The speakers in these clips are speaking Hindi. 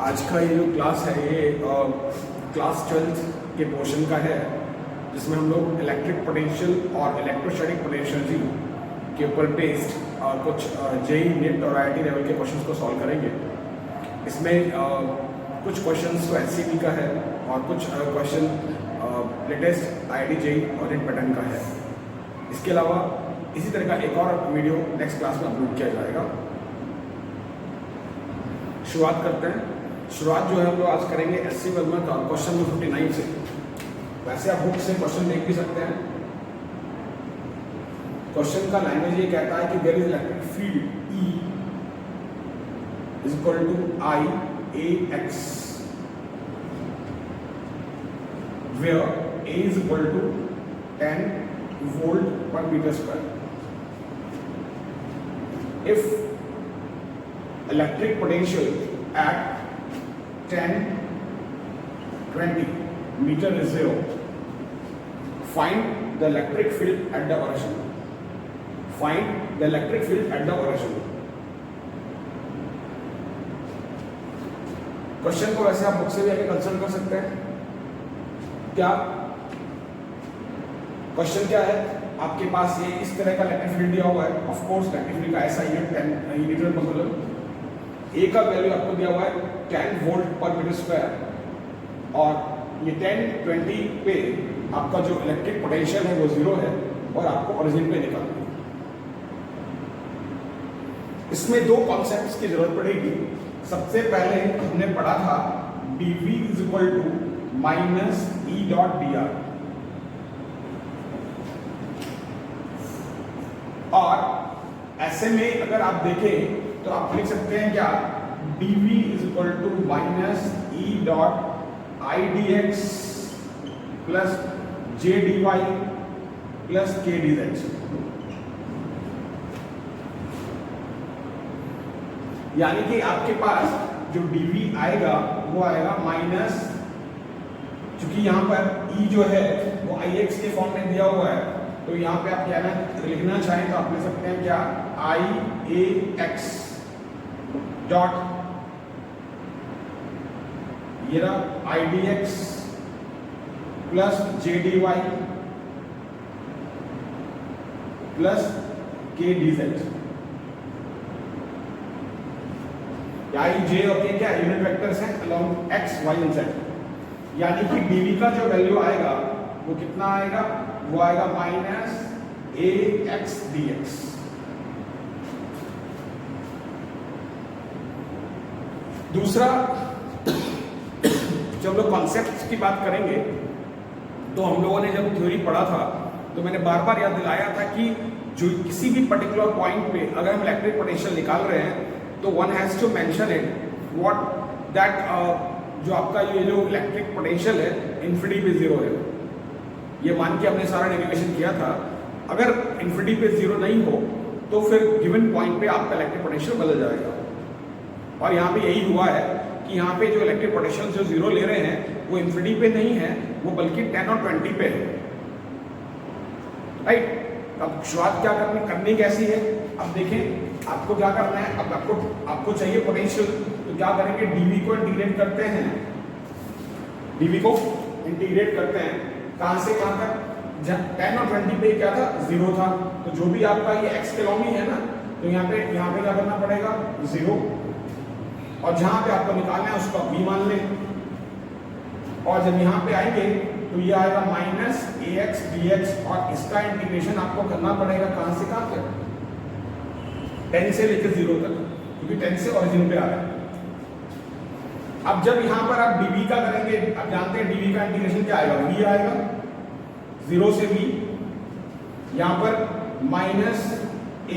आज का ये जो क्लास है ये क्लास 12 के पोर्शन का है, जिसमें हम लोग इलेक्ट्रिक पोटेंशियल और इलेक्ट्रोस्टैटिक पोटेंशियल के ऊपर बेस्ड कुछ जेई नेट और आईआईटी लेवल के क्वेश्चंस को सॉल्व करेंगे। इसमें कुछ क्वेश्चंस तो एचसीबी का है और कुछ क्वेश्चन लेटेस्ट आईआईटी जेई और नेट पैटर्न का है। इसके अलावा इसी तरह का एक और वीडियो नेक्स्ट क्लास में अपलोड किया जाएगा। शुरुआत करते हैं। शुरुआत जो है हम लोग आज करेंगे एससी वर्मा का क्वेश्चन नंबर 59 से। वैसे आप बुक से क्वेश्चन देख भी सकते हैं। क्वेश्चन का लैंग्वेज ये कहता है कि there is electric field E is equal to I AX where A is equal to 10 volt per meter square. If electric potential at 10-20 meter is 0, find the electric field at the origin. Find the electric field at the origin. Question को वैसे आप बुक से भी आगे कंसल्ट कर सकते हैं। क्या क्वेश्चन क्या है? आपके पास ये इस तरह का इलेक्ट्रिक फील्ड दिया हुआ है। ऑफ कोर्स इलेक्ट्रिक फील्ड का ऐसा यूनिट 10 मीटर पर मतलब ए का वैल्यू आपको दिया हुआ है 10 वोल्ट पर मीटर स्क्वायर और ये 10-20 पे आपका जो इलेक्ट्रिक पोटेंशियल है वो 0 है और आपको ओरिजिन पे निकालना है। इसमें दो कॉन्सेप्ट्स की जरूरत पड़ेगी। सबसे पहले हमने पढ़ा था dV is equal to minus E dot dr और ऐसे में अगर आप देखें तो आप लिख सकते हैं क्या dV is equal to minus E dot I dx plus J dy plus K dz। यानी कि आपके पास जो dV आएगा वो आएगा माइनस, चूंकि यहां पर E जो है वो Ix के फॉर्म में दिया हुआ है तो यहाँ पे आप क्या लिखना चाहें तो आप लिख सकते हैं क्या I A X डॉट ये रहा I D X plus J D Y plus K D Z। I J और K क्या यूनिट वेक्टर्स हैं along X Y and Z। यानी कि dV का जो वैल्यू आएगा वो कितना आएगा? वो आएगा माइनस AX dx। दूसरा, जब लोग कॉन्सेप्ट की बात करेंगे तो हम लोगों ने जब थ्योरी पढ़ा था तो मैंने बार बार याद दिलाया था कि जो किसी भी पर्टिकुलर पॉइंट पे अगर हम इलेक्ट्रिक पोटेंशियल निकाल रहे हैं तो one has to mention it what that जो आपका ये जो इलेक्ट्रिक पोटेंशियल है इन्फिनिटी पे 0 है। ये मान के हमने सारा डेरिवेशन किया था। अगर इन्फिनिटी पे 0 नहीं हो तो फिर गिवन पॉइंट पे आपका इलेक्ट्रिक पोटेंशियल बदल जाएगा। और यहाँ पे यही हुआ है कि यहाँ पे जो इलेक्ट्रिक पोटेंशियल जो 0 ले रहे हैं वो इन्फिनिटी पे नहीं है, वो बल्कि 10 और 20 पे है। राइट? अब शुरुआत क्या करनी कैसी है? अब देखें आपको क्या करना है। अब आपको चाहिए पोटेंशियल तो क्या करेंगे? डीवी को इंटीग्रेट करते हैं। डीवी को इंटीग्रेट करते हैं कहां से कहां तक? 10 और 20 पे क्या था? 0 था। तो जो भी आपका ये x के लॉन्ग ही है ना, तो यहाँ पे क्या करना पड़ेगा? 0। और जहां पे आपको निकालना है उसका b मान लें। और जब यहाँ पे आएंगे तो ये आएगा माइनस AX dx और इसका इंटीग्रेशन आपको करना पड़ेगा कहां से कहां तक? 10 से लेकर 0 तक, क्योंकि 10 से ओरिजिन पे आ रहा है। अब जब यहां पर आप dv का करेंगे, आप जानते हैं dv का इंटीग्रेशन क्या आएगा? v आएगा 0 से v, यहां पर माइनस a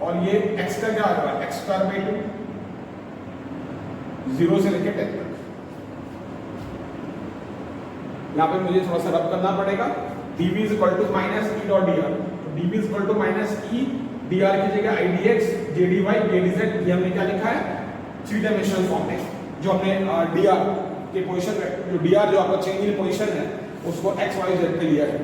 और ये x का क्या आएगा? x स्क्वायर बाई 2 0 से लेकर 10 तक। यहां पे मुझे थोड़ा सा रब करना पड़ेगा। dv is equal to minus e dot dr। तो dv is equal to minus e dr की जगह I dx J dy K dz ये हमने क्या लिखा है? 3 डायमेंशनल फॉर्म में जो हमने dr के पोजीशन जो dr जो आपका चेंज इन पोजीशन है उसको x y z पे लिया है।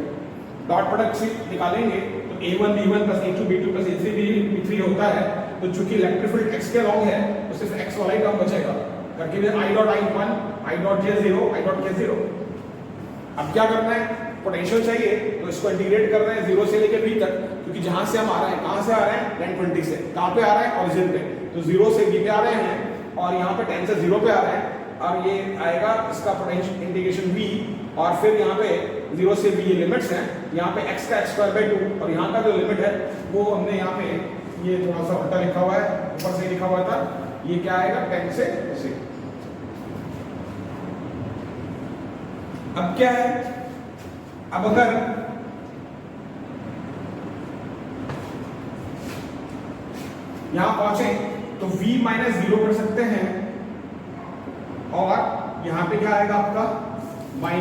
डॉट प्रोडक्ट से निकालेंगे तो a1 b1 plus a2 b2 plus a3 b3 होता है। तो चूंकि इलेक्ट्रिक फील्ड x के लॉन्ग है तो सिर्फ x वाला ही टर्म बचेगा। करके भी I dot I1, I dot J0, I dot K0। अब क्या करना है, पोटेंशियल चाहिए तो इसको इंटीग्रेट कर रहे हैं 0 से लेकर V तक, क्योंकि जहां से हम आ रहे हैं, कहां से आ रहे हैं, 1020 से। कहां पे आ रहे हैं, ओरिजिन पे, तो 0 से V पे आ रहे हैं और यहाँ पे 10 से 0 पे आ रहे हैं, और ये आएगा इसका पोटेंशियल इंटीग्रेशन V, और फिर यहाँ पे 0 से V ये लिमिट्स हैं, यहाँ पे x का x²/2 और यहाँ का जो लिमिट है वो हमने यहाँ पे ये थोड़ा सा उल्टा लिखा हुआ है, ऊपर से लिखा हुआ था, ये क्या आएगा 10 से ऐसे। अब क्या है, अब अगर यहां पहुंचे तो v -0 कर सकते हैं, और यहां पे क्या आएगा आपका -a,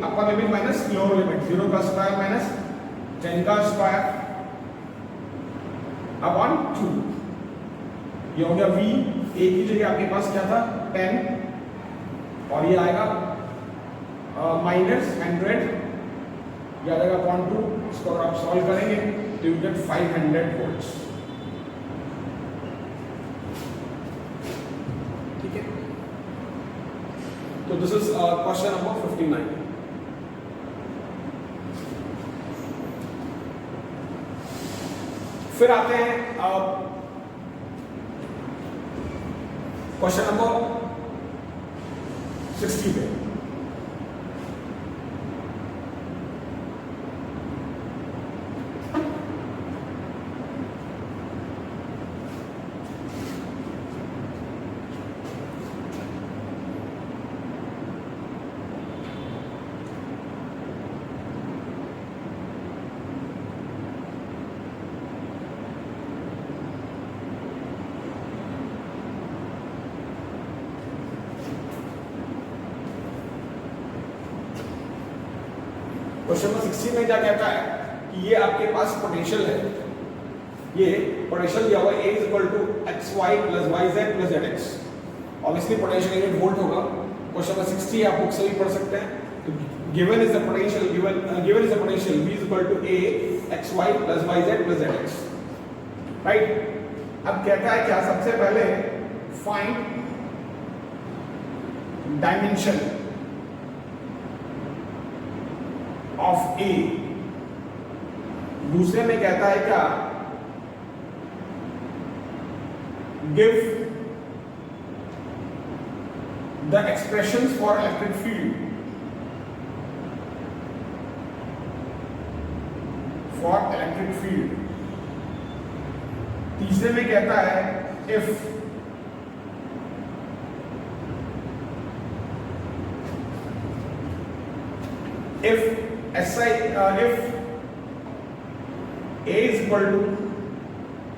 upper limit minus lower limit, 0 का स्क्वायर माइनस 10 का स्क्वायर अपॉन 2। ये हो गया v, a की जगह आपके पास क्या था 10, और ये आएगा -100, ये आ जाएगा अपॉन 2। इसको अगर आप सॉल्व करेंगे तो यू गेट 500 वोल्ट्स। ठीक है, तो दिस इज क्वेश्चन नंबर 59। फिर आते हैं क्वेश्चन नंबर 60 पे। क्वेश्चन नंबर 60 में क्या कहता है कि ये आपके पास पोटेंशियल है, ये पोटेंशियल दिया हुआ है A = xy + yz + zx। Obviously potential unit volt होगा। क्वेश्चन नंबर 60 आप बुक से भी पढ़ सकते हैं। तो given is the potential, given is the potential V = A xy + yz + zx, right. अब कहता है क्या, सबसे पहले फाइंड डायमेंशन ऑफ A। दूसरे में कहता है क्या, give the expressions for electric field तीसरे में कहता है if SI if A is equal to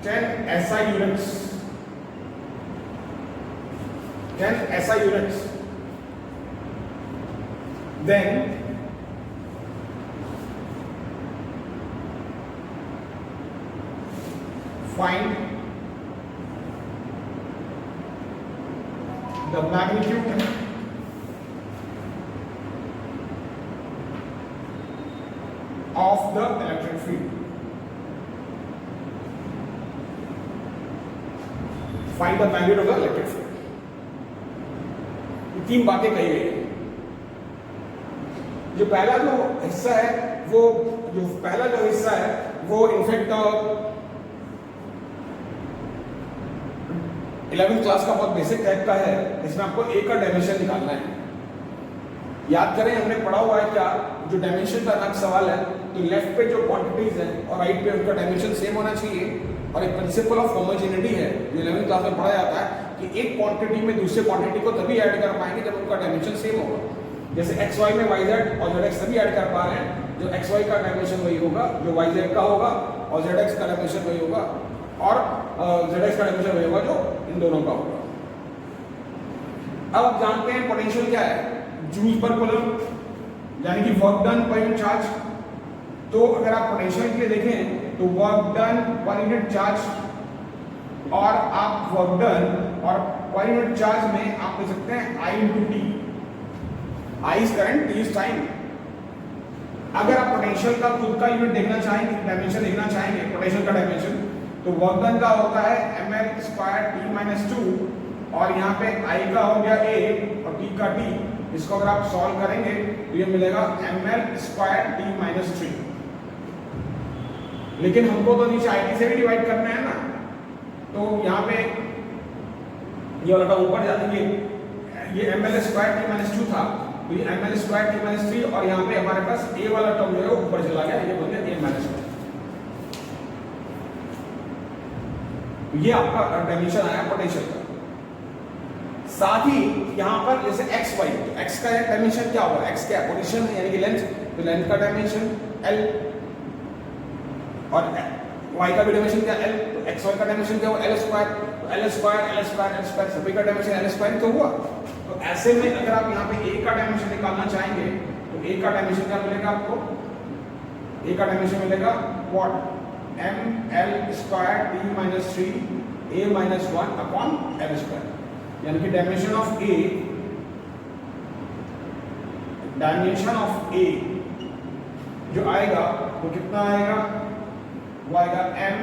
10 SI units, then find the magnitude of the electric field. Find the magnitude of the electric field. ये तीन बातें कही गई है। जो पहला जो हिस्सा है वो इनफैक्ट 11th क्लास का बहुत बेसिक टाइप का है। इसमें आपको ए का डायमेंशन निकालना है। याद करें हमने पढ़ा हुआ है क्या, जो डायमेंशन का अलग सवाल है, तो लेफ्ट पे जो क्वांटिटीज हैं और राइट पे उनका डायमेंशन सेम होना चाहिए। और एक प्रिंसिपल ऑफ होमोजेनिटी है जो 11th क्लास में पढ़ा जाता है कि एक क्वांटिटी में दूसरे क्वांटिटी को तभी ऐड कर पाएंगे जब उनका डायमेंशन सेम होगा। जैसे xy में yz और zx तभी ऐड कर पा रहे हैं जो xy का डायमेंशन वही होगा जो yz का होगा, और zx का डायमेंशन वही होगा, और zx का डायमेंशन वही होगा जो इन दोनों का होगा। अब आप जानते हैं पोटेंशियल क्या है, जूल पर कूलम, यानी कि work done per unit charge. तो अगर आप पोटेंशियल के लिए देखें तो work done per unit charge, और आप वर्क डन और पर यूनिट चार्ज में आप लिख सकते हैं I × T। I is current, T is time. अगर आप पोटेंशियल का खुद का यूनिट देखना चाहेंगे, डायमेंशन देखना चाहेंगे पोटेंशियल का डायमेंशन, तो वर्क डन का होता है ml² T - 2 और यहाँ पे I का हो गया A और T का T, इसको अगर आप सॉल्व करेंगे तो ये मिलेगा ml स्क्वायर T माइनस 3। लेकिन हमको तो नीचे IT से भी डिवाइड करना है ना, तो यहाँ पे ये वाला ऊपर जाते ये ml स्क्वायर T माइनस 2 था, तो ये ml स्क्वायर T माइनस 3 और यहाँ पे हमारे पास A वाला टर्म जो है ऊपर चला गया, ये बन गया A माइनस 1। ये आपका डायमेंशन आया पोटेंशियल का। साथ ही यहाँ पर जैसे x y, तो x का डायमेंशन क्या होगा, x क्या पोजीशन है यानी कि लेंथ, तो लेंथ का डायमेंशन l और y का भी डायमेंशन क्या l, तो x y का डायमेंशन क्या हुआ l स्क्वायर, तो l square l square l square सभी का डायमेंशन l स्क्वायर तो हुआ। तो ऐसे में अगर आप यहाँ पे a का डायमेंशन निकालना चाहेंगे तो a का डायमेंशन क्या मिलेगा आपको, a का डायमेंशन मिलेगा what ml square t minus 3 a minus 1 upon l square, यानी कि डायमेंशन ऑफ A जो आएगा वो कितना आएगा, वो आएगा m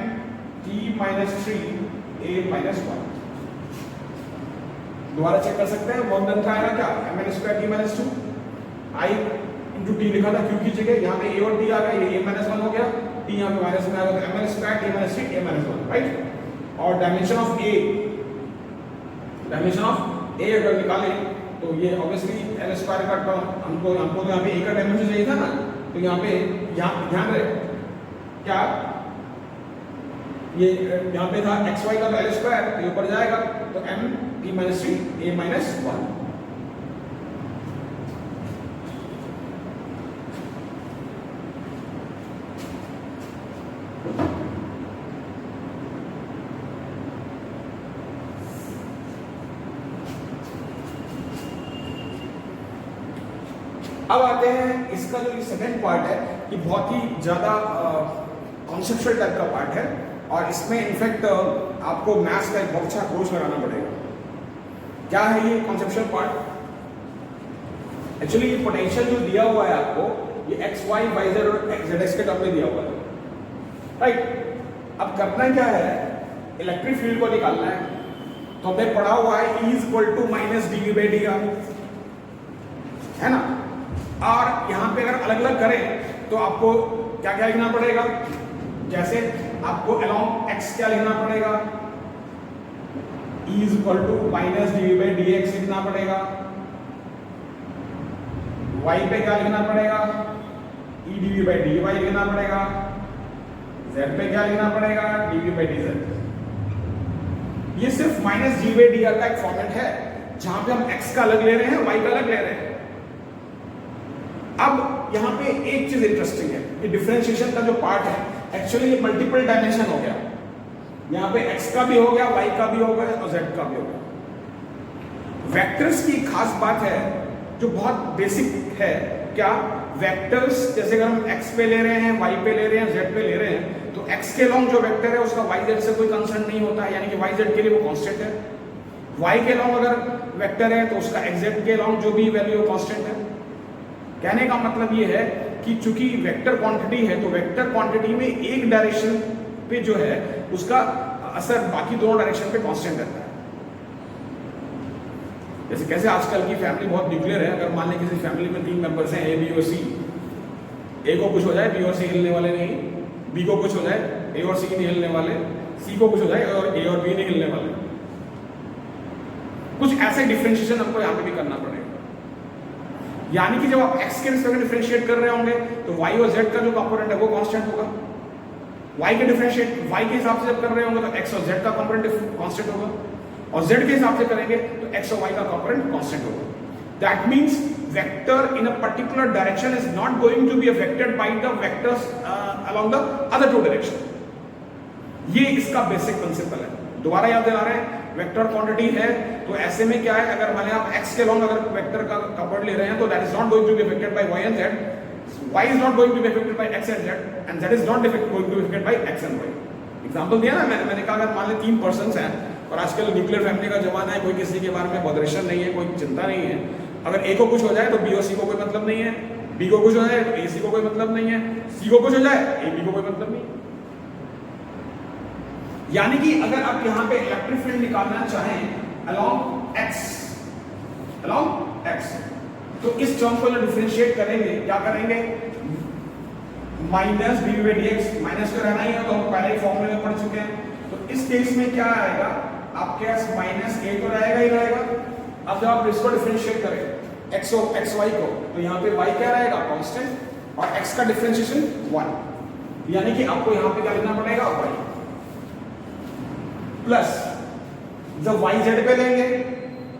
t minus 3 a minus 1। दोबारा चेक कर सकते हैं, वर्क डन का आएगा क्या ml square t minus 2, I into T लिखा था क्यों की जगह, यहाँ पे a और t आ गया, ये a माइनस 1 हो गया, t यहाँ पे माइनस में आ गया, तो ml square t minus 3 a minus 1, right. और डायमेंशन ऑफ A अगर निकालें तो ये ऑब्वियसली एल स्क्वायर का टर्म हमको तो यहाँ पे A का डायमेंशन चाहिए था ना, तो यहाँ पे ध्यान रहे क्या ये यहाँ पे था एक्स वाई का तो एल स्क्वायर, तो ऊपर जाएगा तो m t minus 3 a minus 1। अब आते हैं इसका जो सेकंड पार्ट है, ये बहुत ही ज़्यादा कॉन्सेप्चुअल टाइप का पार्ट है और इसमें इनफैक्ट आपको मैथ्स का एक बहुत अच्छा अप्रोच लगाना पड़ेगा। क्या है ये कॉन्सेप्चुअल पार्ट? एक्चुअली ये पोटेंशियल जो दिया हुआ है आपको, ये एक्स वाई वाई जेड और जेड एक्स के टर्म में दिया हुआ है, राइट। अब करना क्या है, इलेक्ट्रिक फील्ड को निकालना है। तो हमने पढ़ा हुआ है E is equal to minus d by d r, है ना। और यहां पे अगर अलग अलग करें तो आपको क्या क्या लिखना पड़ेगा, जैसे आपको अलोंग x क्या लिखना पड़ेगा, E is equal to minus d by d x लिखना पड़ेगा। y पे क्या लिखना पड़ेगा, E d by d y लिखना पड़ेगा। z पे क्या लिखना पड़ेगा, डी बाई डी जेड। ये सिर्फ minus d by d are का एक फॉर्मेट है जहां पे हम x का अलग ले रहे हैं, y का अलग ले रहे हैं। अब यहाँ पे एक चीज इंटरेस्टिंग है, ये डिफरेंशिएशन का जो पार्ट है एक्चुअली ये मल्टीपल डायमेंशन हो गया। यहाँ पे x का भी हो गया, y का भी हो गया और z का भी हो गया। वेक्टर्स की खास बात है जो बहुत बेसिक है, क्या वेक्टर्स जैसे अगर हम x पे ले रहे हैं, y पे ले रहे हैं, z पे ले रहे हैं, तो x के लॉन्ग जो वेक्टर है उसका y z से कोई कंसर्न नहीं होता है, यानी कि y z के लिए वो कांस्टेंट है। y के लॉन्ग अगर वेक्टर है तो उसका x z के लॉन्ग जो भी वैल्यू कांस्टेंट है। कहने का मतलब ये है कि चूंकि वेक्टर क्वांटिटी है तो वेक्टर क्वांटिटी में एक डायरेक्शन पे जो है उसका असर बाकी दोनों डायरेक्शन पे कांस्टेंट रहता है। जैसे कैसे आजकल की फैमिली बहुत न्यूक्लियर है, अगर मान लें किसी फैमिली में 3 मेंबर्स हैं, ए बी और सी, ए को कुछ हो जाए बी और सी हिलने वाले नहीं, बी को कुछ हो जाए ए और सी नहीं हिलने वाले, सी को कुछ हो जाए और ए और बी नहीं हिलने वाले। कुछ ऐसे डिफरेंशिएशन आपको यहाँ पे भी करना पड़ेगा, यानी कि जब आप x के रिस्पेक्ट में डिफरेंशिएट कर रहे होंगे तो y और z का जो कंपोनेंट है वो कांस्टेंट होगा। y के डिफरेंशिएट y के हिसाब से जब कर रहे होंगे तो x और z का कंपोनेंट कांस्टेंट होगा, और z के हिसाब से करेंगे तो x और y का कंपोनेंट कांस्टेंट होगा। That means vector in a particular direction is not going to be affected by the vectors along the other two direction. ये इसका बेसिक प्रिंसिपल है। दोबारा याद दिला रहे हैं, वेक्टर क्वांटिटी है तो ऐसे में क्या है, अगर मान लें आप x के लॉन्ग अगर वेक्टर का कंपोनेंट ले रहे हैं तो that is not going to be affected by y and z, y is not going to be affected by x and z, and z is not going to be affected by x and y। Example दिया ना मैंने कहा अगर मान लें 3 पर्संस हैं और आजकल न्यूक्लियर फैमिली का जमाना है, कोई किसी के बारे में बॉदरेशन नहीं है, कोई चिंता नहीं है। अगर a को कुछ हो जाए तो b और c को कोई मतलब नहीं है, b को कुछ हो जाए तो a c को कोई मतलब नहीं है, c को कुछ हो जाए a b को कोई मतलब नहीं है। यानी कि अगर आप यहाँ पे इलेक्ट्रिक फील्ड निकालना चाहें, along x, along x। तो इस टर्म को जो डिफरेंशिएट करेंगे क्या करेंगे, minus d v d x, minus तो रहना ही है, तो हम पहले ही फॉर्मूले में पढ़ चुके हैं। तो इस केस में क्या आएगा, आपके पास माइनस ए तो रहेगा ही रहेगा। अब जब आप इसको डिफरेंशिएट करें एक्स और एक्स वाई को, तो यहाँ पे वाई क्या रहेगा, कांस्टेंट, और एक्स का डिफरेंशिएशन 1, यानी कि आपको यहाँ पे क्या लिखना पड़ेगा, वाई प्लस जब वाई जेड पे लेंगे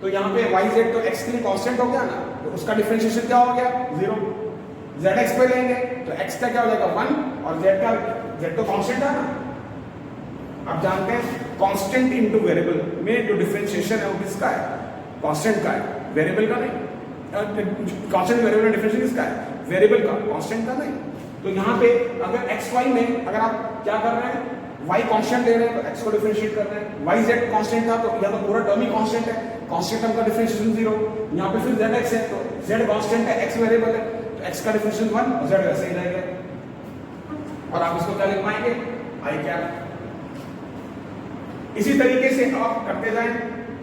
तो यहाँ पे वाई जेड तो एक्स के लिए कांस्टेंट हो गया ना, तो उसका डिफरेंशिएशन क्या हो गया, 0। जेड एक्स पे लेंगे तो एक्स का क्या हो जाएगा, 1, और जेड का, जेड तो कांस्टेंट है ना। आप जानते हैं कांस्टेंट इनटू वेरिएबल में जो डिफरेंशिएशन है वो किसका है, कांस्टेंट का है, वेरिएबल का नहीं। कांस्टेंट वेरिएबल डिफरेंशिएशन किसका है, वेरिएबल का, कांस्टेंट का नहीं। तो यहाँ पे अगर एक्स वाई में अगर आप क्या कर रहे हैं, y कांस्टेंट ले रहे हैं तो x को डिफरेंशिएट कर रहे हैं, y z कांस्टेंट था तो या तो पूरा टर्म ही कांस्टेंट है, कांस्टेंट टर्म का डिफरेंशिएशन 0। यहाँ पे फिर z x है तो z कांस्टेंट है, x वेरिएबल है, तो x का डिफरेंशिएशन 1 और z वैसे ही रहेगा, और आप इसको क्या लिख पाएंगे, i कैप। इसी तरीके से आप करते जाएं,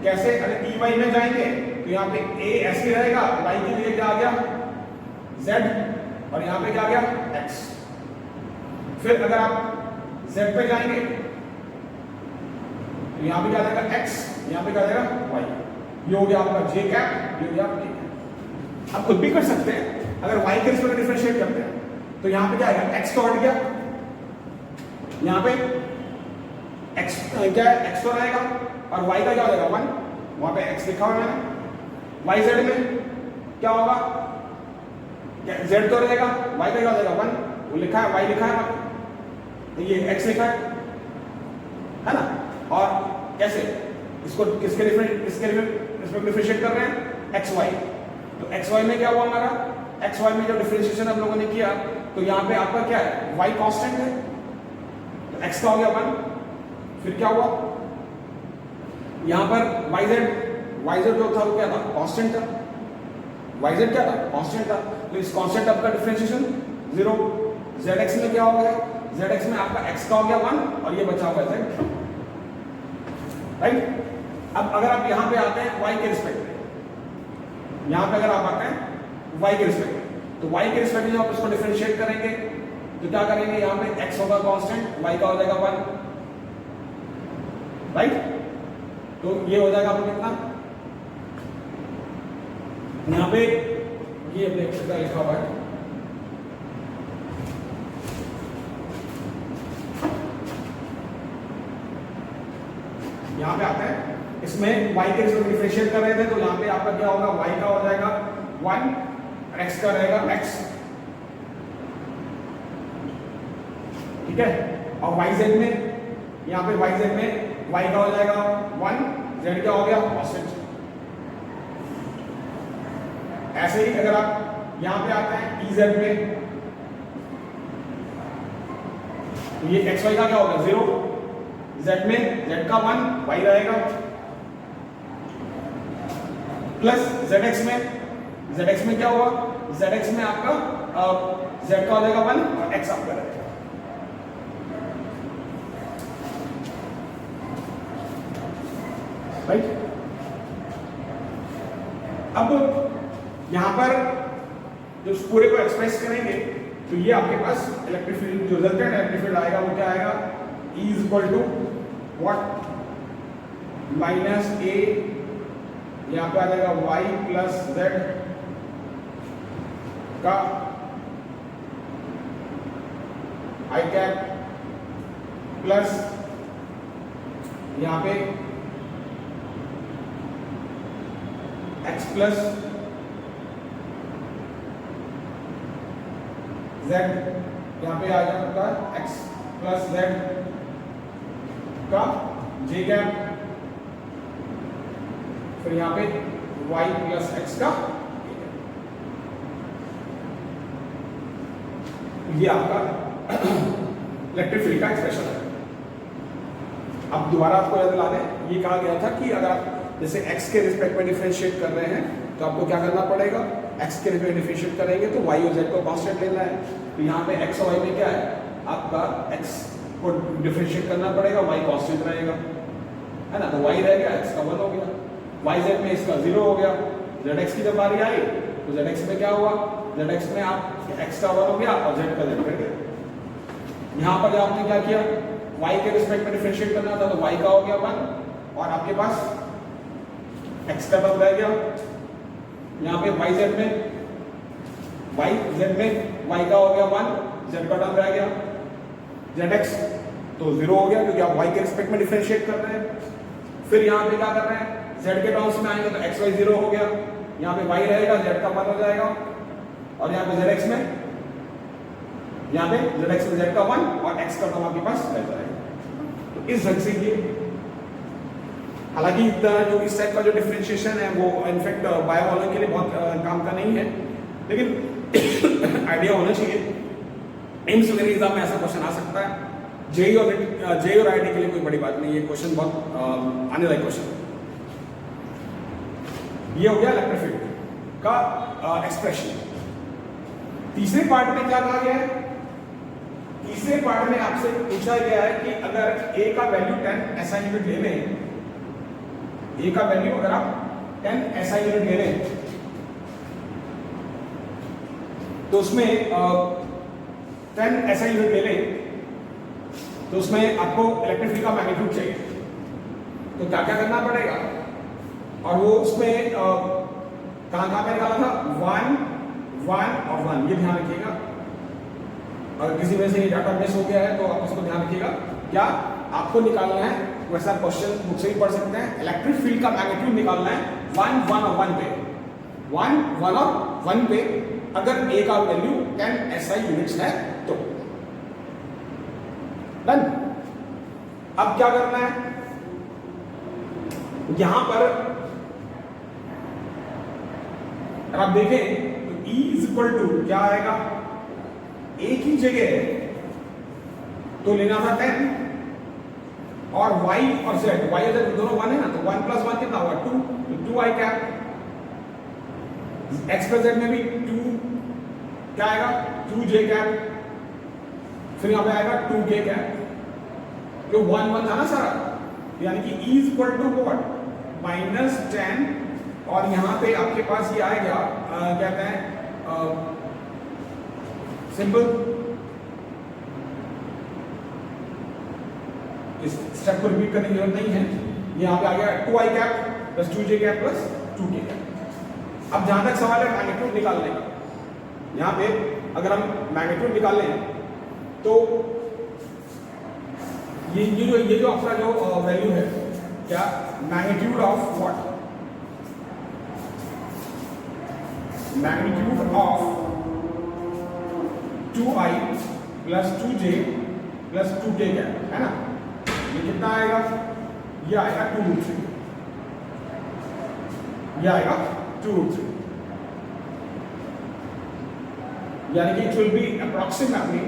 कैसे, अगर e y में जाएंगे तो यहाँ पे a ऐसे रहेगा, y के लिए क्या आ गया, z, और यहाँ पे क्या आ गया, x। फिर अगर आप z पे जाएंगे तो यहाँ पे क्या आ जाएगा x, यहाँ पे क्या आ जाएगा y। ये हो गया आपका j कैप, ये हो गया k कैप। आप खुद भी कर सकते हैं, अगर y के रिस्पेक्ट में डिफरेंशिएट करते हैं तो यहाँ पे क्या आएगा, x तो हट गया, यहाँ पे x क्या है, x तो रहेगा, और y का क्या हो जाएगा, 1, वहां पे x लिखा हुआ है मैंने। y z में क्या होगा, z तो रहेगा, y का क्या हो जाएगा, 1, वो लिखा है, y लिखा है, ये x लिखा है ना। और कैसे इसको किसके डिफरेंशिएट कर रहे हैं, एक्स वाई। तो एक्स वाई में क्या हुआ हमारा, एक्स वाई में जो डिफरेंशिएशन हम लोगों ने किया तो यहाँ पे आपका क्या है, y कांस्टेंट है तो x का हो गया 1। फिर क्या हुआ, यहाँ पर yz जो था वो क्या था, कांस्टेंट था, yz क्या था, कांस्टेंट था, तो इस कांस्टेंट आपका डिफरेंशिएशन 0। zx में क्या हो गया, zx में आपका x का हो गया 1 और ये बचा हुआ है z, राइट। अब अगर आप यहाँ पे आते हैं y के रिस्पेक्ट में, यहाँ पे अगर आप आते हैं y के रिस्पेक्ट में, तो y के रिस्पेक्ट में जब आप इसको डिफरेंशिएट करेंगे तो क्या करेंगे, यहाँ पे x होगा कांस्टेंट, y का हो जाएगा 1, राइट। तो ये हो जाएगा आपको कितना, यहाँ पे ये अपने x का लिखा हुआ है, यहाँ पे आता है, इसमें y के रिस्पेक्ट डिफरेंशिएट कर रहे थे तो यहाँ पे आपका क्या होगा, y का हो जाएगा 1 और x का रहेगा x, ठीक है। और yz में, यहाँ पे yz में y का हो जाएगा 1, z क्या हो गया, कांस्टेंट। ऐसे ही अगर आप यहाँ पे आते हैं ez में, तो ये xy का क्या होगा 0, z में z का 1, y रहेगा, प्लस zx में क्या हुआ, zx में आपका z का हो जाएगा 1 और x आपका रहेगा, राइट। अब यहां पर जो इस पूरे को एक्सप्रेस करेंगे तो ये आपके पास इलेक्ट्रिक फील्ड, जो रिजल्टेंट इलेक्ट्रिक फील्ड आएगा वो क्या आएगा, E is equal to what, minus a, यहाँ पे आ जाएगा y प्लस z का i कैप प्लस यहाँ पे x प्लस z, यहाँ पे आ जाएगा x प्लस z का j कैप, फिर यहाँ पे y प्लस x का, ये आपका इलेक्ट्रिक फील्ड का एक्सप्रेशन है। अब दोबारा आपको याद दिला दें, ये कहा गया था कि अगर आप जैसे x के रिस्पेक्ट में डिफरेंशिएट कर रहे हैं तो आपको क्या करना पड़ेगा, x के रिस्पेक्ट में डिफरेंशिएट करेंगे तो y और z को कांस्टेंट लेना है, तो यहाँ पे x और y में क्या है, आपका x को डिफरेंशिएट करना पड़ेगा, y कांस्टेंट रहेगा, है ना, तो y रह गया, x का 1 हो गया, वाई जेड में इसका 0 हो गया। जेड एक्स की जब बारी आई तो जेड एक्स में क्या हुआ, जेड एक्स में आप एक्स का 1 हो गया और जेड का जेड कर गया। यहाँ पर जब आपने क्या किया, वाई के रिस्पेक्ट में डिफरेंशिएट करना था तो वाई का हो गया 1 और आपके पास एक्स का टर्म रह गया। यहाँ पे वाई जेड में वाई का हो गया 1, जेड का टर्म रह गया। जेड एक्स तो 0 हो गया क्योंकि आप y के रिस्पेक्ट में डिफरेंशिएट कर रहे हैं। फिर यहाँ पे क्या कर रहे हैं, z के टर्म्स में आएंगे तो x y 0 हो गया, यहाँ पे y रहेगा, z का 1 हो जाएगा और यहाँ पे zx में z का 1 और x का टर्म आपके पास रह जाएगा। तो इस ढंग से ये, हालांकि जो इस टाइप का जो डिफरेंशिएशन है वो इनफैक्ट बायोलॉजी के लिए बहुत काम का नहीं है, लेकिन आइडिया होना चाहिए। एम्स वगैरह एग्जाम में ऐसा क्वेश्चन आ सकता है। जेई और आईआईटी के लिए कोई बड़ी बात नहीं है, क्वेश्चन बहुत आने वाला क्वेश्चन। ये हो गया इलेक्ट्रिक फील्ड का एक्सप्रेशन। तीसरे पार्ट में क्या कहा गया है, तीसरे पार्ट में आपसे पूछा गया है कि अगर ए का वैल्यू 10 एसआई यूनिट ले लें, ए का वैल्यू अगर आप 10 एसआई यूनिट ले लें तो उसमें 10 एसआई यूनिट ले लें तो उसमें आपको इलेक्ट्रिक फील्ड का मैग्नीट्यूड चाहिए। तो क्या क्या करना पड़ेगा, और वो उसमें कहां पे निकाला था, 1 1 और 1, ये ध्यान रखिएगा। अगर किसी में से ये डाटा मिस हो गया है तो आप इसको ध्यान रखिएगा। क्या आपको निकालना है, वैसा क्वेश्चन बुक से भी पढ़ सकते हैं, इलेक्ट्रिक फील्ड का मैग्नीट्यूड निकालना है 1 1 और 1 पे, 1 1 और 1 पे अगर ए का वैल्यू 10 एसआई यूनिट्स है तो। डन। अब क्या करना है, यहां पर आप देखें तो E इज इक्वल टू क्या आएगा, ए की जगह तो लेना था 10 और y और z, y और z दोनों 1 है ना, तो 1 + 1 कितना होगा 2, तो 2i कैप। x + z में भी 2 क्या आएगा 2j कैप, फिर यहां पे आएगा 2k कैप, जो 1 1 था ना सारा, यानी कि E is equal to what -10 और यहां पे आपके पास ये आएगा क्या कहते हैं सिंपल, इस स्टेप को रिपीट करने की जरूरत नहीं है। यहां पे आ गया 2i cap + 2j cap + 2k cap. अब जहां तक सवाल है मैग्नीट्यूड निकालने का, यहां पे अगर हम मैग्नीट्यूड निकाल लें तो ये जो आपका जो वैल्यू है, क्या magnitude of what, magnitude of 2i + 2j + 2k cap है ना, ये कितना आएगा, ये आएगा 2√3, ये आएगा 2√3, यानी कि इट विल बी अप्रॉक्सीमेटली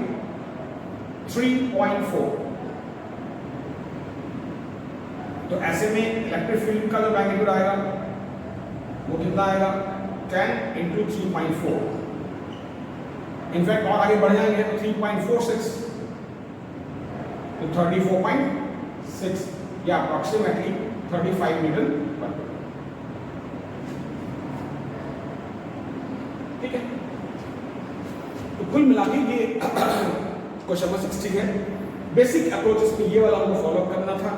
3.4। तो ऐसे में इलेक्ट्रिक फील्ड का जो मैग्नीट्यूड आएगा वो कितना आएगा 10 × 3.4। इनफैक्ट और आगे बढ़ जाएंगे तो 3.46 तो 34.6 या अप्रॉक्सीमेटली 35 न्यूटन पर। ठीक है, तो कुल मिला के ये क्वेश्चन नंबर 60 है। बेसिक अप्रोचेस में ये वाला हमको फॉलो करना था,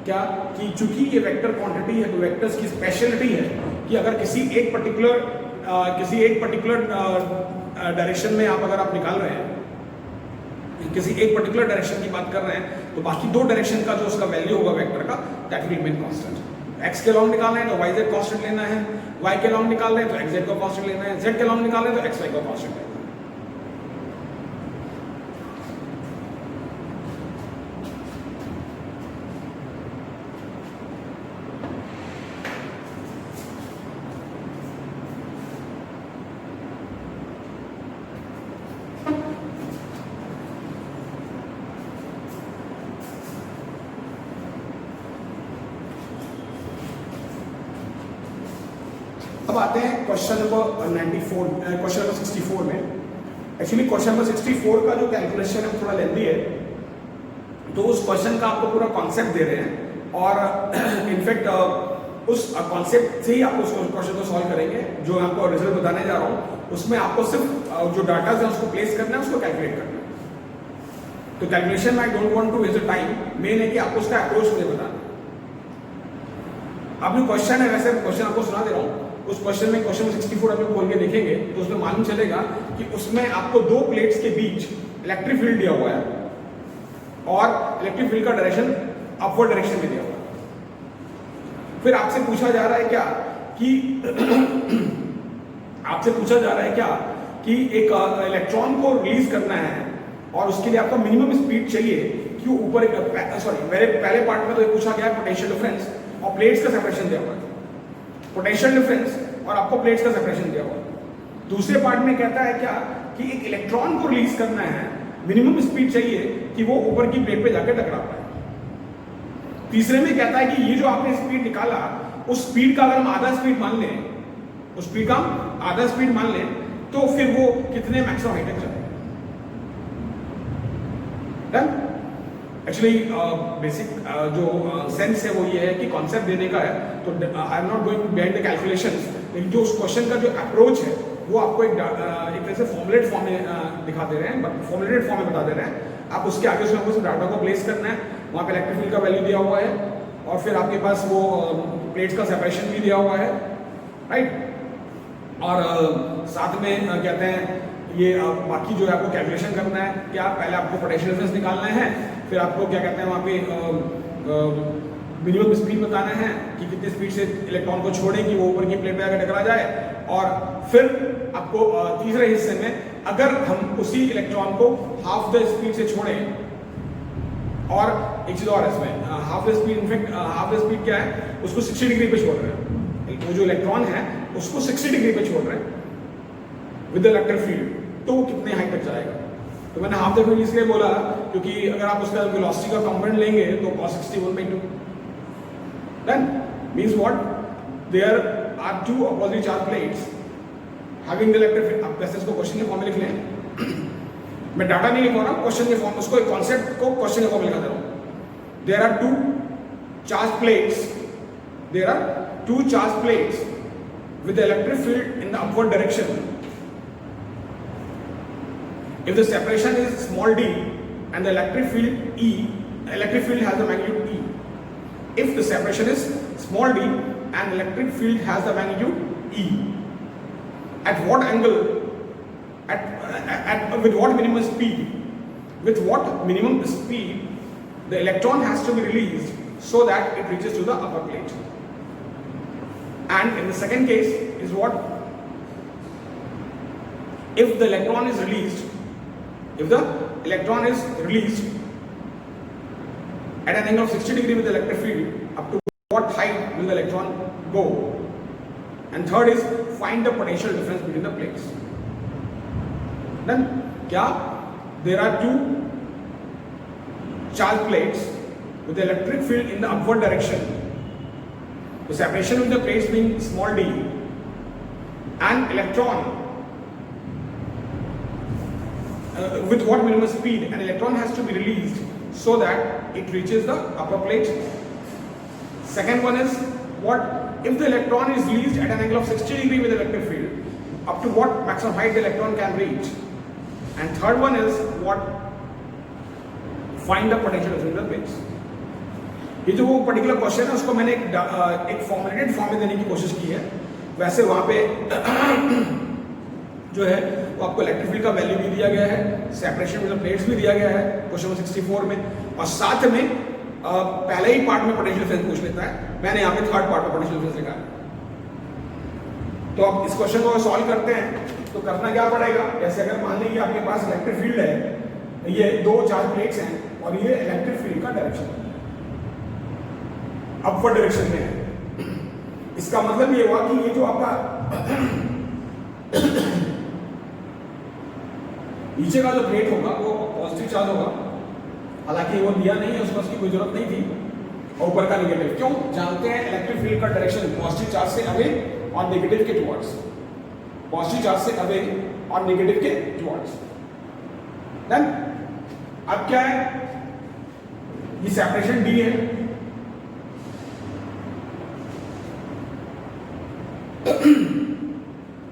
क्या कि चूंकि ये वेक्टर क्वांटिटी है तो वेक्टर्स की स्पेशलिटी है कि अगर किसी एक पर्टिकुलर डायरेक्शन में अगर आप निकाल रहे हैं, किसी एक पर्टिकुलर डायरेक्शन की बात कर रहे हैं तो बाकी दो डायरेक्शन का जो उसका वैल्यू होगा वेक्टर का that will remain constant. X के लॉन्ग निकाल रहे हैं तो वाई जेड कांस्टेंट लेना है, वाई के लॉन्ग निकाल रहे हैं तो एक्स जेड का कांस्टेंट लेना है, जेड के लॉन्ग निकाल रहे हैं तो एक्स वाई का कांस्टेंट लेना है। अब आते हैं क्वेश्चन नंबर 64 में। एक्चुअली क्वेश्चन नंबर 64 का जो कैलकुलेशन है थोड़ा लेंथी है, तो उस क्वेश्चन का आपको पूरा कॉन्सेप्ट दे रहे हैं और इनफैक्ट उस कॉन्सेप्ट से ही आप उस क्वेश्चन को सॉल्व करेंगे। जो मैं आपको रिजल्ट बताने जा रहा हूँ उसमें आपको सिर्फ जो डाटा है उसको प्लेस करना है, उसको कैलकुलेट करना है। तो कैलकुलेशन में I don't want to waste time, main है कि आपको उसका अप्रोच मुझे बताना है। अब जो क्वेश्चन है, वैसे क्वेश्चन आपको सुना दे रहा हूँ। उस क्वेश्चन में क्वेश्चन 64 आप लोग खोल के देखेंगे तो उसमें मालूम चलेगा कि उसमें आपको दो प्लेट्स के बीच इलेक्ट्रिक फील्ड दिया हुआ है और इलेक्ट्रिक फील्ड का डायरेक्शन अपवर्ड डायरेक्शन में दिया हुआ है। फिर आपसे पूछा जा रहा है क्या कि आपसे पूछा जा रहा है क्या कि एक इलेक्ट्रॉन को रिलीज करना है और उसके लिए आपको मिनिमम स्पीड चाहिए कि ऊपर मेरे पहले पार्ट में तो पूछा गया पोटेंशियल डिफरेंस और प्लेट्स का सेपरेशन दिया हुआ है, पोटेंशियल डिफरेंस और आपको प्लेट्स का सेपरेशन दिया हुआ है। दूसरे पार्ट में कहता है क्या कि एक इलेक्ट्रॉन को रिलीज करना है, मिनिमम स्पीड चाहिए कि वो ऊपर की प्लेट पे जाकर टकरा पाए। तीसरे में कहता है कि ये जो आपने स्पीड निकाला उस स्पीड का अगर हम आधा स्पीड मान लें, उस स्पीड का हम आधा स्पीड मान लें तो फिर वो कितने मैक्सिमम हाइट तक जाएगा। डन। एक्चुअली बेसिक जो सेंस है वो ये है कि कॉन्सेप्ट देने का है, तो I am not going behind the calculations, लेकिन जो उस क्वेश्चन का जो अप्रोच है वो आपको एक तरह से फॉर्मुलेट फॉर्म में दिखा दे रहे हैं, फॉर्मुलेटेड फॉर्म में बता दे रहे हैं। आप उसके आगे उसमें आपको डाटा को प्लेस करना है, वहाँ पे इलेक्ट्रिक फील्ड का वैल्यू दिया हुआ है और फिर आपके पास वो प्लेट्स का सेपरेशन भी दिया हुआ है, राइट। और साथ में कहते हैं ये बाकी जो है आपको कैलकुलेशन करना है। क्या पहले आपको पोटेंशियल डिफरेंस निकालना है, फिर आपको क्या कहते हैं वहाँ पे मिनिमम स्पीड बताना है कि कितनी स्पीड से इलेक्ट्रॉन को छोड़े कि वो ऊपर की प्लेट पे आकर टकरा जाए, और फिर आपको तीसरे हिस्से में अगर हम उसी इलेक्ट्रॉन को हाफ द स्पीड से छोड़ें, और एक चीज और है इसमें, half the speed, in fact half the speed क्या है, उसको 60 डिग्री पे छोड़ रहे हैं, वो जो इलेक्ट्रॉन है उसको 60 डिग्री पे छोड़ रहे हैं विद द इलेक्ट्रिक फील्ड, तो वो कितने हाइट तक जाएगा। तो मैंने हाफ द फील्ड इसलिए बोला क्योंकि अगर आप उसका वेलोसिटी का कंपोनेंट लेंगे तो cos 60 1/2, then means what, there are two opposite charge plates having the electric field। आप कैसे इसको क्वेश्चन के फॉर्म में लिख लें, मैं डाटा नहीं लिख रहा हूँ, क्वेश्चन के फॉर्म, उसको एक कॉन्सेप्ट को क्वेश्चन के फॉर्म में लिखा दे रहा हूँ। there are two charge plates, there are two charge plates with the electric field in the upward direction। If the separation is small d and the electric field E, electric field has the magnitude E. If the separation is small d and electric field has the magnitude E, at what angle, with what minimum speed, the electron has to be released so that it reaches to the upper plate. And in the second case is what? If the electron is released at an angle of 60 degree with the electric field, up to what height will the electron go? And third is find the potential difference between the plates. Then there are two charge plates with the electric field in the upward direction. The separation with the plates being small d, and electron with what minimum speed an electron has to be released so that it reaches the upper plate. Second one is what, if the electron is released at an angle of 60 degree with electric field, up to what maximum height the electron can reach. And third one is what, find the potential difference between the plates. ये जो वो पर्टिकुलर क्वेश्चन है उसको मैंने एक फॉर्मुलेटेड फॉर्म में देने की कोशिश की है। वैसे वहाँ पे जो है वो आपको इलेक्ट्रिक फील्ड का वैल्यू भी दिया गया है, सेपरेशन विद द प्लेट्स भी दिया गया है क्वेश्चन 64 में, और साथ में पहले ही पार्ट में पोटेंशियल डिफरेंस पूछ लेता है। मैंने यहाँ पे थर्ड पार्ट में पोटेंशियल डिफरेंस लिखा है। तो अब इस क्वेश्चन को सॉल्व करते हैं तो करना क्या पड़ेगा, जैसे अगर मान लीजिए आपके पास इलेक्ट्रिक फील्ड है, ये दो चार्ज प्लेट्स हैं और ये इलेक्ट्रिक फील्ड का डायरेक्शन अपवर्ड डायरेक्शन में है। इसका मतलब ये हुआ कि ये जो आपका नीचे का जो प्लेट होगा वो पॉजिटिव चार्ज होगा, हालांकि वो दिया नहीं है, उसकी कोई जरूरत नहीं थी, और ऊपर का नेगेटिव। क्यों? जानते हैं इलेक्ट्रिक फील्ड का डायरेक्शन पॉजिटिव चार्ज से अवे और नेगेटिव के टुवर्ड्स, पॉजिटिव चार्ज से अवे और नेगेटिव के टुवर्ड्स। देन अब क्या है, ये सेपरेशन डी है,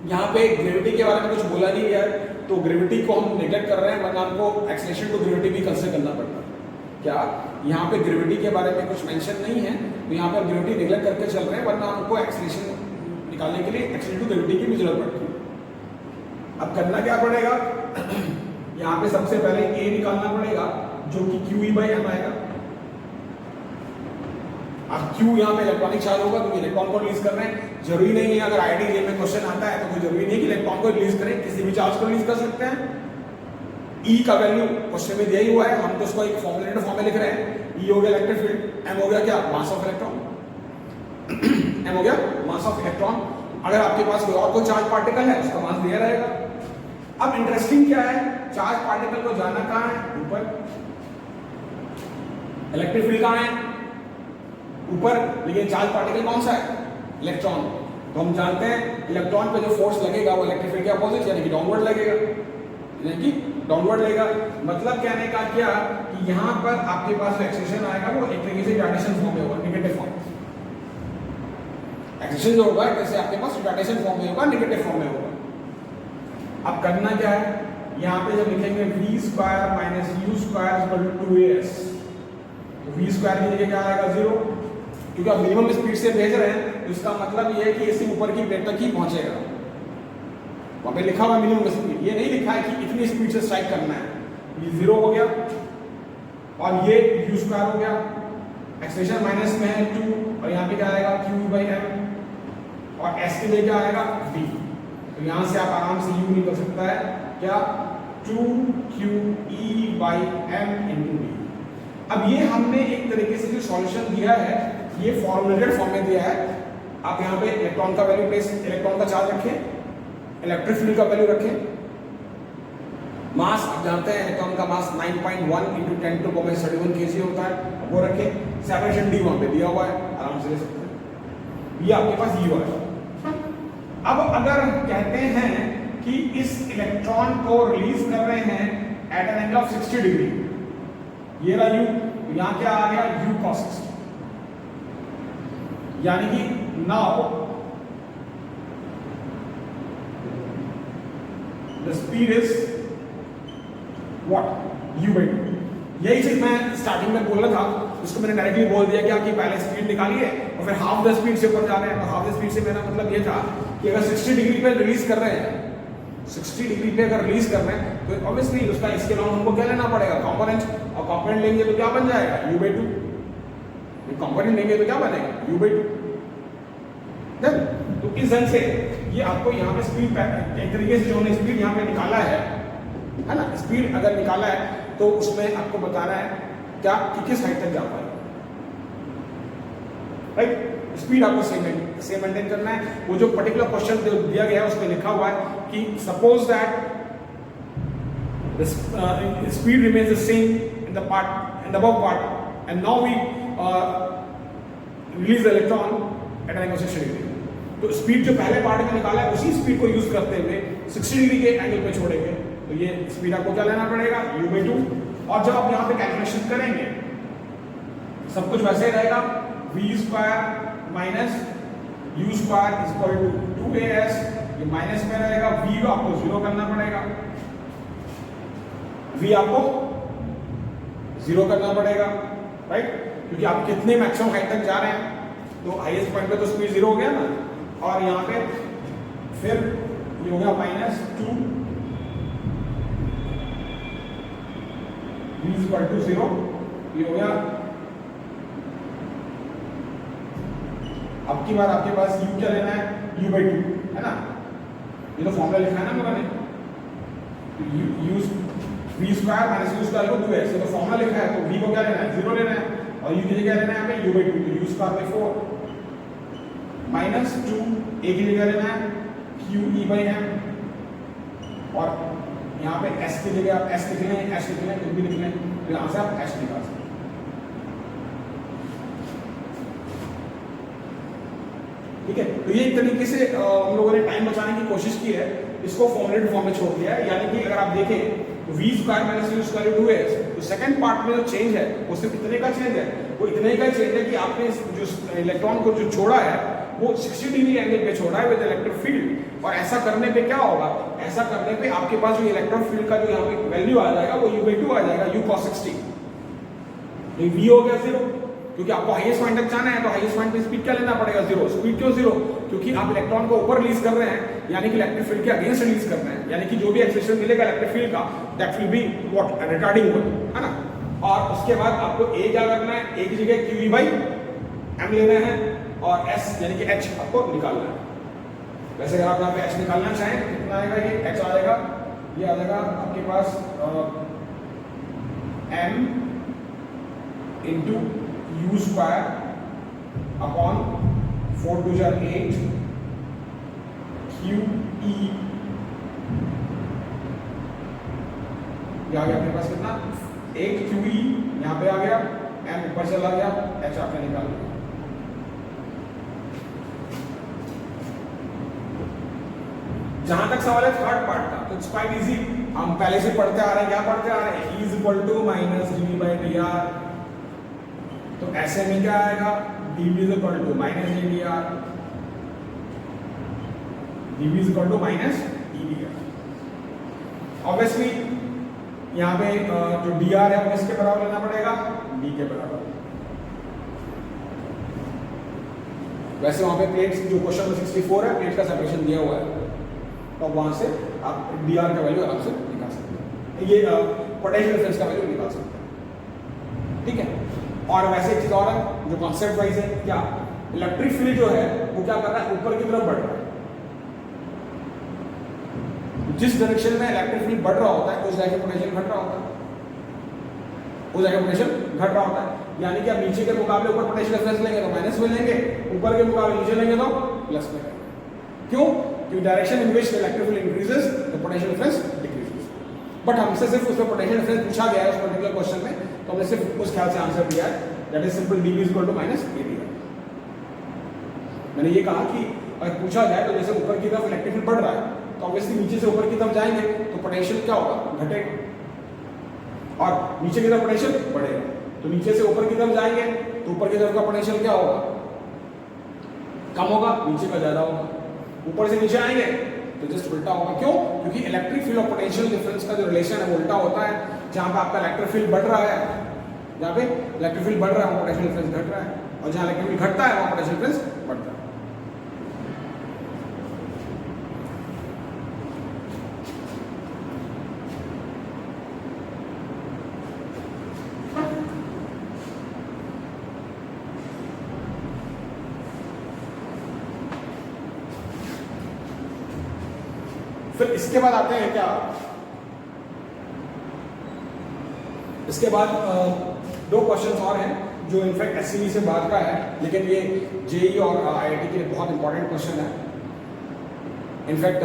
यहाँ पे ग्रेविटी के बारे में कुछ बोला नहीं गया है, तो ग्रेविटी को हम नेगलेक्ट कर रहे हैं, वरना हमको एक्सेलरेशन टू ग्रेविटी भी कंसिडर करना पड़ता है। क्या यहाँ पे ग्रेविटी के बारे में कुछ मेंशन नहीं है, तो यहाँ पे हम ग्रेविटी नेगलेक्ट करके चल रहे हैं, वरना हमको एक्सेलरेशन निकालने के लिए एक्सेलरेशन टू ग्रेविटी की भी जरूरत पड़ती है। अब करना क्या पड़ेगा, यहाँ पे सबसे पहले ए निकालना पड़ेगा, जो कि QE/m आएगा। अब Q यहाँ पे इलेक्ट्रॉनिक चार्ज होगा, क्योंकि इलेक्ट्रॉन को रिलीज कर रहे हैं। जरूरी नहीं है, अगर IIT में क्वेश्चन आता है तो कोई जरूरी नहीं कि इलेक्ट्रॉन को रिलीज करें, किसी भी चार्ज को रिलीज कर सकते हैं। E का वैल्यू क्वेश्चन में दिया ही हुआ है, हम तो उसको एक फॉर्मुलेटेड फॉर्म में लिख रहे हैं। E हो गया इलेक्ट्रिक फील्ड, M हो गया क्या, मास ऑफ इलेक्ट्रॉन, M हो गया मास ऑफ इलेक्ट्रॉन। अगर आपके पास कोई और कोई चार्ज पार्टिकल है, उसका मास दिया रहेगा। अब इंटरेस्टिंग क्या है, चार्ज पार्टिकल को जाना कहाँ है, ऊपर। इलेक्ट्रिक फील्ड कहाँ है, ऊपर, लेकिन चार्ज पार्टिकल कौन सा है, इलेक्ट्रॉन। तो हम जानते हैं इलेक्ट्रॉन पे जो फोर्स लगेगा वो इलेक्ट्रिक फील्ड के अपोजिट यानी कि डाउनवर्ड लगेगा, यानी कि डाउनवर्ड लगेगा। मतलब कहने का क्या कि यहाँ पर आपके पास एक्सेलरेशन आएगा वो एक तरीके से रिटार्डेशन फॉर्म में होगा, नेगेटिव फॉर्म। एक्सेलरेशन जो होगा जैसे आपके पास रिटार्डेशन फॉर्म में होगा, नेगेटिव फॉर्म में होगा। अब करना क्या है, यहाँ पे जब लिखेंगे v² - u² = 2as, तो v² की जगह क्या आएगा, 0, क्योंकि आप मिनिमम स्पीड से भेज रहे हैं, तो इसका मतलब ये है कि इसी ऊपर की प्लेट तक ही पहुंचेगा। वहां पे लिखा हुआ मिनिमम स्पीड, ये नहीं लिखा है कि इतनी स्पीड से स्ट्राइक करना है। ये 0 हो गया और ये u² हो गया, एक्सेलरेशन माइनस में है 2, और यहाँ पे क्या आएगा, QE/m, और s के लिए क्या आएगा, v। तो यहाँ से आप आराम से u निकल सकता है क्या, 2QE/m × d। अब ये हमने एक तरीके से जो सॉल्यूशन दिया है, ये फॉर्मुलेटेड फॉर्म में दिया है। आप यहाँ पे इलेक्ट्रॉन का वैल्यू प्लेस, इलेक्ट्रॉन का चार्ज रखें, इलेक्ट्रिक फील्ड का वैल्यू रखें, मास आप जानते हैं इलेक्ट्रॉन का मास 9.1 × 10⁻31 kg होता है, वो रखें। सेपरेशन d वहां पे दिया हुआ है, आराम से ले सकते हैं। ये आपके पास U है। अब अगर कहते हैं कि इस इलेक्ट्रॉन को रिलीज कर रहे हैं at an angle of 60 degree, ये रहा U, यहां क्या आ गया, U cos 60, यानी कि now the speed is what, U/2। यही चीज मैं स्टार्टिंग में बोल रहा था, उसको मैंने डायरेक्टली बोल दिया क्या कि पहले स्पीड निकाली है और फिर हाफ द स्पीड से ऊपर जा रहे हैं। तो हाफ द स्पीड से मेरा मतलब ये था कि अगर 60 डिग्री पे रिलीज कर रहे हैं, 60 डिग्री पे अगर रिलीज कर रहे हैं, तो ऑब्वियसली उसका इसके अलावा हमको क्या लेना पड़ेगा, कंपोनेंट, और कंपोनेंट लेंगे तो क्या बन जाएगा, U/2। कंपोनेंट लेंगे तो क्या बनेगा, U/2। तो इस ढंग से ये आपको यहाँ पे स्पीड एक तरीके से जो हमने स्पीड यहाँ पे निकाला है ना, स्पीड अगर निकाला है तो उसमें आपको बताना है क्या कि किस हाइट तक जा पाएगा, राइट। स्पीड आपको सेम मेंटेन करना है। वो जो पर्टिकुलर क्वेश्चन दिया गया है उसमें लिखा हुआ है कि suppose that the speed remains the same in the part, in the above part, and now we release the electron at an angle 60 degree. तो स्पीड जो पहले पार्ट में निकाला है उसी स्पीड को यूज करते हुए 60 डिग्री के एंगल पे छोड़ेंगे, तो ये स्पीड आपको क्या लेना पड़ेगा, U/2। और जब आप यहाँ पे कैलकुलेशन करेंगे सब कुछ वैसे ही रहेगा, v² - u² = 2as, ये माइनस में रहेगा, v को आपको 0 करना पड़ेगा, v आपको 0 करना पड़ेगा, राइट, क्योंकि आप कितने मैक्सिमम हाइट तक जा रहे हैं। तो हाईएस्ट पॉइंट पे तो स्पीड 0 हो गया ना, और यहाँ पे फिर ये हो गया -2 v = 0, ये हो गया। अब की बार आपके पास u क्या लेना है, U/2, है ना, ये तो फॉर्मूला लिखा है ना मैंने, v² - u² को 2s, ये तो फॉर्मूला लिखा है, तो v को क्या लेना है, 0 लेना है, और u की जगह लेना है यहाँ पे U/2, तो u² by 4 -2, a की जगह लेना है QE/m, और यहाँ पे s की जगह आप s लिख लें, s लिख लें, कुछ भी लिख लें, तो यहाँ से आप s निकाल सकते हैं। ठीक है, तो ये एक तरीके से हम लोगों ने टाइम बचाने की कोशिश की है, इसको फॉर्मुलेटेड फॉर्म में छोड़ दिया है। यानी कि अगर आप देखें तो v² - u² 2s, तो सेकंड पार्ट में जो चेंज है वो सिर्फ इतने का चेंज है, वो इतने का चेंज है कि आपने जो इलेक्ट्रॉन को जो छोड़ा है वो 60 डिग्री एंगल पे छोड़ा है विद इलेक्ट्रिक फील्ड। और ऐसा करने पे क्या होगा, ऐसा करने पे आपके पास जो इलेक्ट्रिक फील्ड का जो यहाँ पे वैल्यू आ जाएगा वो u/2 आ जाएगा, u cos 60। तो v हो गया 0, क्योंकि आपको हाईएस्ट पॉइंट तक जाना है तो हाईएस्ट पॉइंट पे स्पीड क्या लेना पड़ेगा, 0। स्पीड क्यों 0, क्योंकि आप इलेक्ट्रॉन को ऊपर रिलीज कर रहे हैं, यानी कि इलेक्ट्रिक फील्ड के अगेंस्ट रिलीज कर रहे हैं, यानी कि जो भी एक्सेलरेशन मिलेगा इलेक्ट्रिक फील्ड का that will be what, retarding one, है ना। और उसके बाद आपको a क्या करना है, a की जगह qv/m लेना है और s यानी कि h आपको निकालना है। वैसे अगर आप यहाँ पे h निकालना चाहें तो कितना आएगा, ये h आ जाएगा, ये आ जाएगा आपके पास m into u square upon 4 2 8 q e, ये आ गया आपके पास कितना, 1 q e यहाँ पे आ गया, m ऊपर चला गया, h आपने निकाल लिया। जहां तक सवाल है थर्ड पार्ट का, तो इट्स क्वाइट इजी, हम पहले से पढ़ते आ रहे हैं, क्या पढ़ते आ रहे हैं, E is equal to minus dv/dr। तो ऐसे में क्या आएगा, dv is equal to minus dvr, dv is equal to minus dvr। Obviously यहाँ पे जो dr है वो किसके बराबर लेना पड़ेगा, d के बराबर। वैसे वहां पे प्लेट्स जो क्वेश्चन नंबर 64 है, प्लेट का सेपरेशन दिया हुआ है, तो वहां से आप dr का वैल्यू आराम से निकाल सकते हैं, ये पोटेंशियल डिफरेंस का वैल्यू निकाल सकते हैं, ठीक है। और वैसे एक चीज और है जो कॉन्सेप्ट वाइज है, क्या इलेक्ट्रिक फील्ड जो है वो क्या कर रहा है, ऊपर की तरफ बढ़ रहा है। जिस डायरेक्शन में इलेक्ट्रिक फील्ड बढ़ रहा होता है उस जगह पोटेंशियल घट रहा होता है, उस जगह पोटेंशियल घट रहा होता है। यानी कि आप नीचे के मुकाबले ऊपर पोटेंशियल डिफरेंस लेंगे तो माइनस में लेंगे, ऊपर के मुकाबले नीचे लेंगे तो प्लस में लेंगे। क्यों, क्योंकि direction in which electric field increases the potential difference decreases. But हमसे सिर्फ उसमें पोटेंशियल डिफरेंस पूछा गया है उस पर्टिकुलर क्वेश्चन में, तो हमने सिर्फ उस ख्याल से आंसर दिया है, that is simple dv is equal to minus dr। मैंने ये कहा कि अगर पूछा जाए तो जैसे ऊपर की तरफ इलेक्ट्रिक फील्ड बढ़ रहा है तो ऑब्वियसली नीचे से ऊपर की तरफ जाएंगे तो पोटेंशियल क्या होगा, घटेगा, और नीचे की तरफ पोटेंशियल बढ़ेगा। तो नीचे से ऊपर की तरफ जाएंगे तो ऊपर की तरफ का पोटेंशियल क्या होगा, कम होगा, नीचे का ज्यादा होगा। ऊपर से नीचे आएंगे तो जस्ट उल्टा होगा। क्यों, क्योंकि इलेक्ट्रिक फील्ड और पोटेंशियल डिफरेंस का जो रिलेशन है वो उल्टा होता है। जहां पे आपका इलेक्ट्रिक फील्ड बढ़ रहा है, जहां पे इलेक्ट्रिक फील्ड बढ़ रहा है वहां पोटेंशियल डिफरेंस घट रहा है, और जहां इलेक्ट्रिक फील्ड घटता है वहां पोटेंशियल डिफरेंस बढ़ता है। फिर इसके बाद आते हैं क्या, इसके बाद दो क्वेश्चंस और हैं जो इनफैक्ट एससीबी से बाद का है, लेकिन ये जेई और आईआईटी के लिए बहुत इंपॉर्टेंट क्वेश्चन है। इनफैक्ट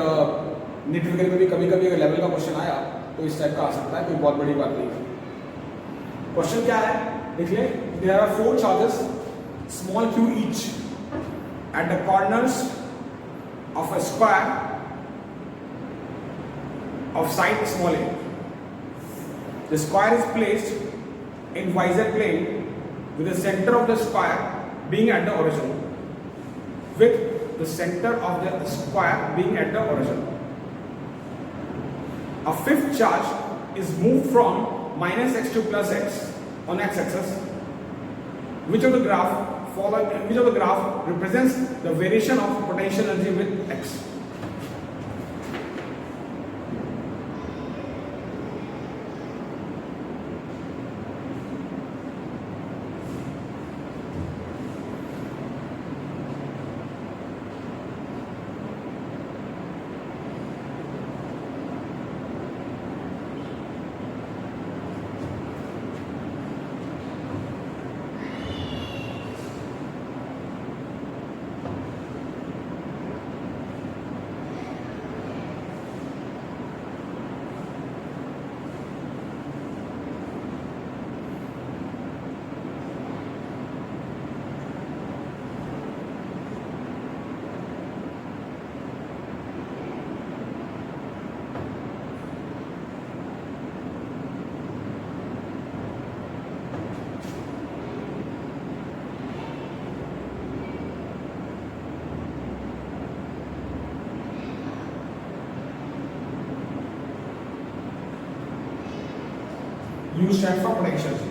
नीट वगैरह में भी कभी कभी अगर लेवल का क्वेश्चन आया तो इस टाइप का आ सकता है, कोई बहुत बड़ी बात नहीं है। क्वेश्चन क्या है, देखिए, there are 4 charges small q each at the corners of a square of side small a. The square is placed in YZ plane with the center of the square being at the origin. With the center of the square being at the origin. A fifth charge is moved from minus x to plus x on x-axis. Which of the graph represents the variation of potential energy with x? U stands for potential G.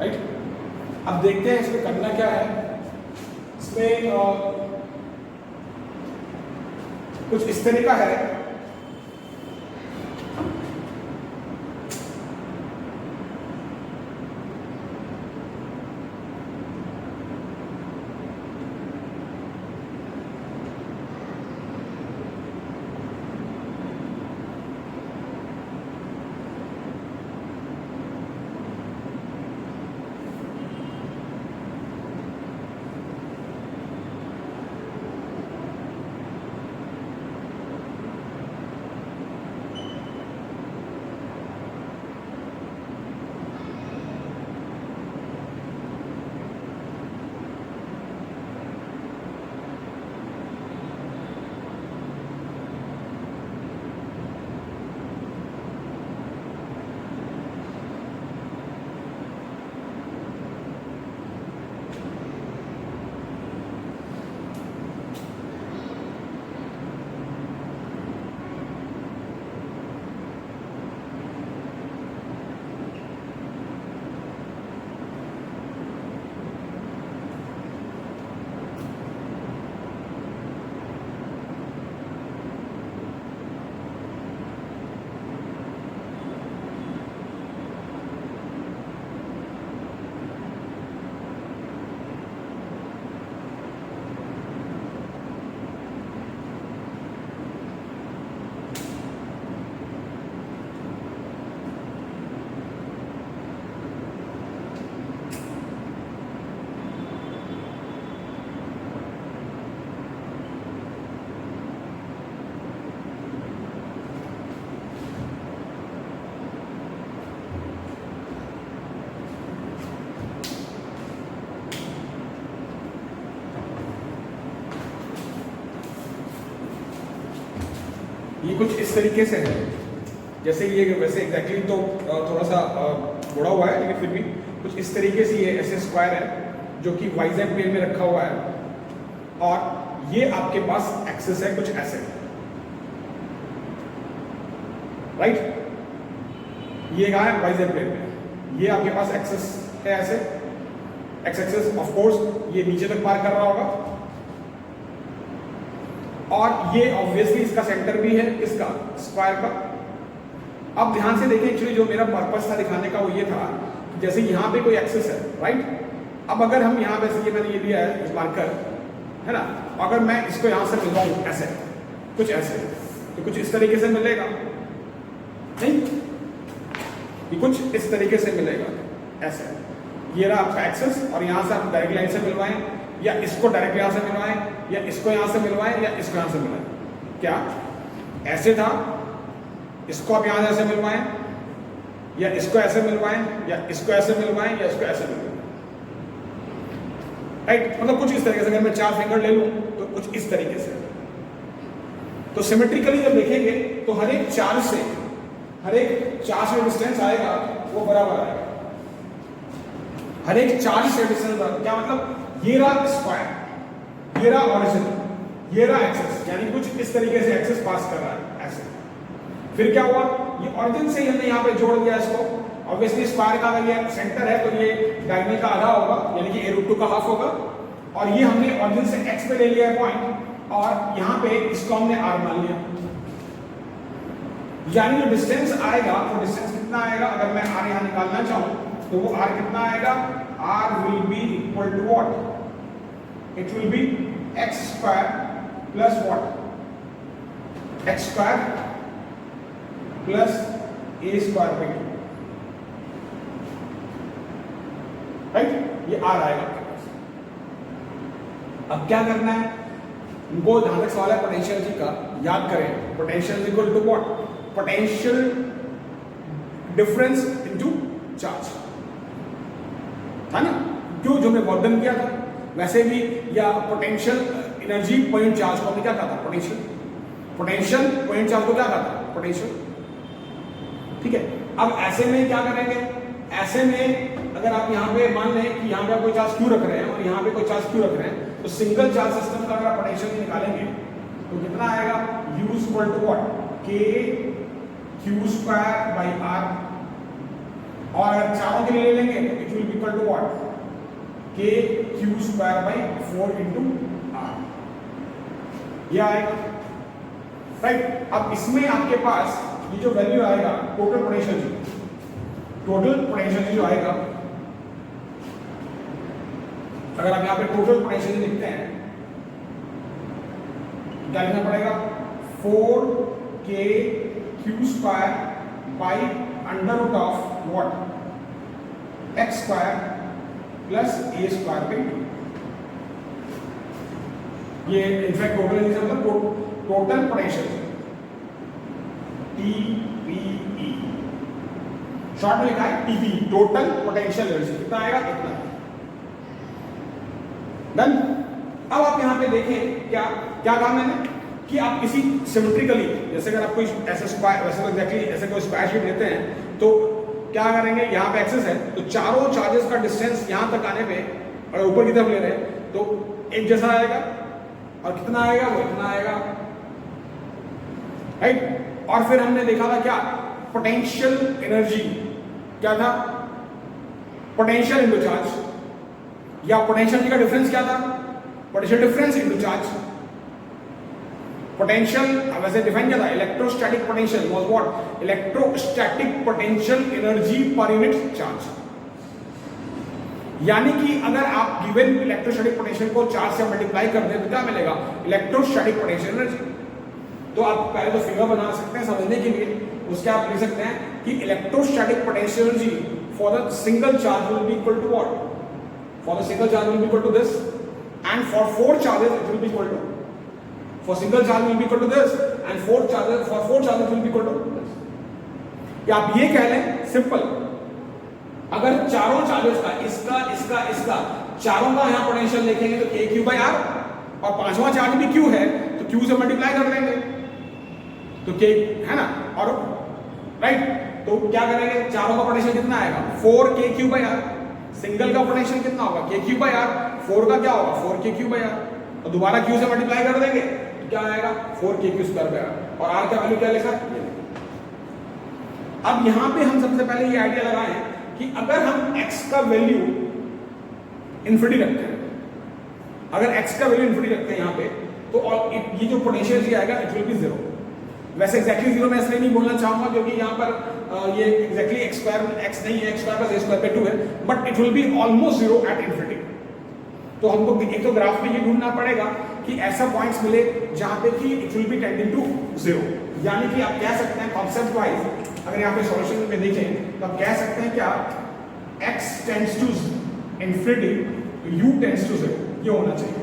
Right, अब देखते हैं इसमें करना क्या है। इसमें कुछ इस तरह का है, ये कुछ इस तरीके से है, जैसे ये वैसे एग्जैक्टली तो थोड़ा सा बुढ़ा हुआ है, लेकिन फिर भी कुछ इस तरीके से ये ऐसे स्क्वायर है जो कि वाईजेड प्लेन में रखा हुआ है, और ये आपके पास एक्सिस है कुछ ऐसे, राइट। ये कहाँ है, वाईजेड प्लेन में। ये आपके पास एक्सिस है ऐसे, एक्स एक्सिस ऑफ कोर्स ये नीचे तक पार कर रहा होगा, और ये ऑब्वियसली इसका सेंटर भी है, इसका स्क्वायर का। अब ध्यान से देखें, एक्चुअली जो मेरा पर्पस था दिखाने का वो ये था, जैसे यहाँ पे कोई एक्सिस है, राइट। अब अगर हम यहाँ पे ये मैंने ये लिया है मार्कर, है ना, अगर मैं इसको यहाँ से मिलवाऊँ ऐसे, कुछ ऐसे, तो कुछ इस तरीके से मिलेगा, नहीं, ये कुछ इस तरीके से मिलेगा ऐसे। ये रहा आपका एक्सिस, और यहाँ से आप डायरेक्ट लाइन से मिलवाएं, या इसको डायरेक्ट यहाँ से मिलवाएं, या इसको यहाँ से मिलवाएं, या इसको यहाँ से मिलवाएं। क्या ऐसे था, इसको आप यहाँ ऐसे मिलवाएं, या इसको ऐसे मिलवाएं, या इसको ऐसे मिलवाएं, या इसको ऐसे मिलवाएं, राइट। मतलब कुछ इस तरीके से। अगर मैं 4 फिंगर ले लूं तो कुछ इस तरीके से। तो सिमेट्रिकली जब देखेंगे तो हर एक 4 से जो डिस्टेंस आएगा वो बराबर आएगा। हर एक 4 से डिस्टेंस बराबर, क्या मतलब, ये रहा स्क्वायर, ये रहा ऑरिजिन, ये रहा एक्सिस, यानी कुछ इस तरीके से एक्सिस पास कर रहा है ऐसे। फिर क्या हुआ, ये ऑरिजिन से हमने यहाँ पे जोड़ दिया इसको। ऑब्वियसली स्क्वायर का अगर ये सेंटर है तो ये डायगोनल का आधा होगा, यानी कि a√2 का हाफ होगा, और ये हमने ऑरिजिन से x पे ले लिया है पॉइंट, और यहाँ पे इसको हमने r मान लिया। यानी जो डिस्टेंस आएगा वो डिस्टेंस कितना आएगा, अगर मैं r यहाँ निकालना चाहूँ तो वो r कितना आएगा, r will be equal to what, it will be x square plus what, x square plus a square by 2, right. ये r आएगा आपके पास। अब क्या करना है, इनको जहां तक सवाल है पोटेंशियल जी का, याद करें potential equal to what, potential difference into charge, है ना। क्यों, जो हमने वर्क डन किया था, वैसे भी, या पोटेंशियल एनर्जी पॉइंट चार्ज को हमने क्या कहा था, पोटेंशियल पॉइंट चार्ज को क्या कहा था, पोटेंशियल। ठीक है, अब ऐसे में क्या करेंगे, ऐसे में अगर आप यहाँ पे मान लें कि यहाँ पे आप कोई चार्ज क्यू रख रहे हैं और यहाँ पे कोई चार्ज क्यू रख रहे हैं, तो सिंगल चार्ज सिस्टम का अगर आप पोटेंशियल निकालेंगे तो कितना आएगा, U equal to what, K Q square by R, और अगर चारों के लिए ले लेंगे तो it will be equal to what, K Q square by 4 into R, ये आएगा, राइट। अब इसमें आपके पास ये जो वैल्यू आएगा टोटल पोटेंशियल जो आएगा, अगर आप यहाँ पे टोटल पोटेंशियल लिखते हैं क्या लिखना पड़ेगा, 4K Q square by under root of what, x square plus a square पे, ये इनफैक्ट टोटल मतलब टोटल पोटेंशियल TPE, शॉर्ट में लिखा है TPE, टोटल पोटेंशियल एनर्जी, कितना आएगा, इतना। डन। अब आप यहां पे देखें क्या क्या कहा मैंने कि आप किसी सिमेट्रिकली, जैसे अगर आप कोई ऐसे स्क्वायर, वैसे एग्जैक्टली ऐसे कोई स्क्वायर शीट लेते हैं तो क्या करेंगे, यहाँ पे एक्सेस है तो चारों चार्जेस का डिस्टेंस यहां तक आने पे, अगर ऊपर की तरफ ले रहे हैं तो एक जैसा आएगा, और कितना आएगा, वो इतना आएगा, राइट। और फिर हमने देखा था क्या, पोटेंशियल एनर्जी क्या था, पोटेंशियल इनटू चार्ज, या पोटेंशियल का डिफरेंस क्या था, potential difference into charge. Potential वैसे डिफाइन किया था, electrostatic potential was what, electrostatic potential energy per unit charge. यानी कि अगर आप गिवन इलेक्ट्रोस्टैटिक पोटेंशियल को चार्ज से मल्टीप्लाई कर दें तो क्या मिलेगा, इलेक्ट्रोस्टैटिक पोटेंशियल एनर्जी। तो आप पहले तो फिगर बना सकते हैं समझने के लिए, उसके आप लिख सकते हैं कि electrostatic potential energy for the single charge will be equal to what, for the single charge will be equal to this, and for 4 charges it will be equal to, for single charge will be equal to this, and 4 charges, for 4 charges will be equal to this. या आप ये कह लें सिंपल, अगर चारों चार्जेस का, इसका चारों का यहां पोटेंशियल देखेंगे तो K Q by R, और पांचवा चार्ज भी Q है तो Q से मल्टीप्लाई कर देंगे तो K है ना, और राइट, तो क्या करेंगे, चारों का पोटेंशियल कितना आएगा, 4K Q by R, single का पोटेंशियल कितना होगा, K Q by R, 4 का क्या होगा, 4K Q by R, और दोबारा Q से मल्टीप्लाई कर देंगे तो क्या आएगा, 4K Q square by R, और R का वैल्यू क्या लिखा है। अब यहां पे हम सबसे पहले ये आइडिया लगाए कि अगर हम x का वैल्यू इन्फिनिटी रखते हैं, अगर x का वैल्यू इन्फिनिटी रखते हैं यहाँ पे, तो ये जो पोटेंशियल जी आएगा इट विल बी 0। वैसे एक्जैक्टली 0 मैं इसलिए नहीं बोलना चाहूंगा क्योंकि यहाँ पर ये एक्जैक्टली x स्क्वायर x नहीं है, x square plus a square पे 2 है, but it will be almost 0 at infinity. तो हमको एक तो ग्राफ में ये ढूंढना पड़ेगा कि ऐसा पॉइंट्स मिले जहां पे कि it will be tending to 0, यानी कि आप कह सकते हैं कॉन्सेप्ट वाइज, अगर यहाँ पे सॉल्यूशन में देखें तो आप कह सकते हैं क्या, x टेंड्स टू इन्फिनिटी तो u टेंड्स टू 0, ये होना चाहिए।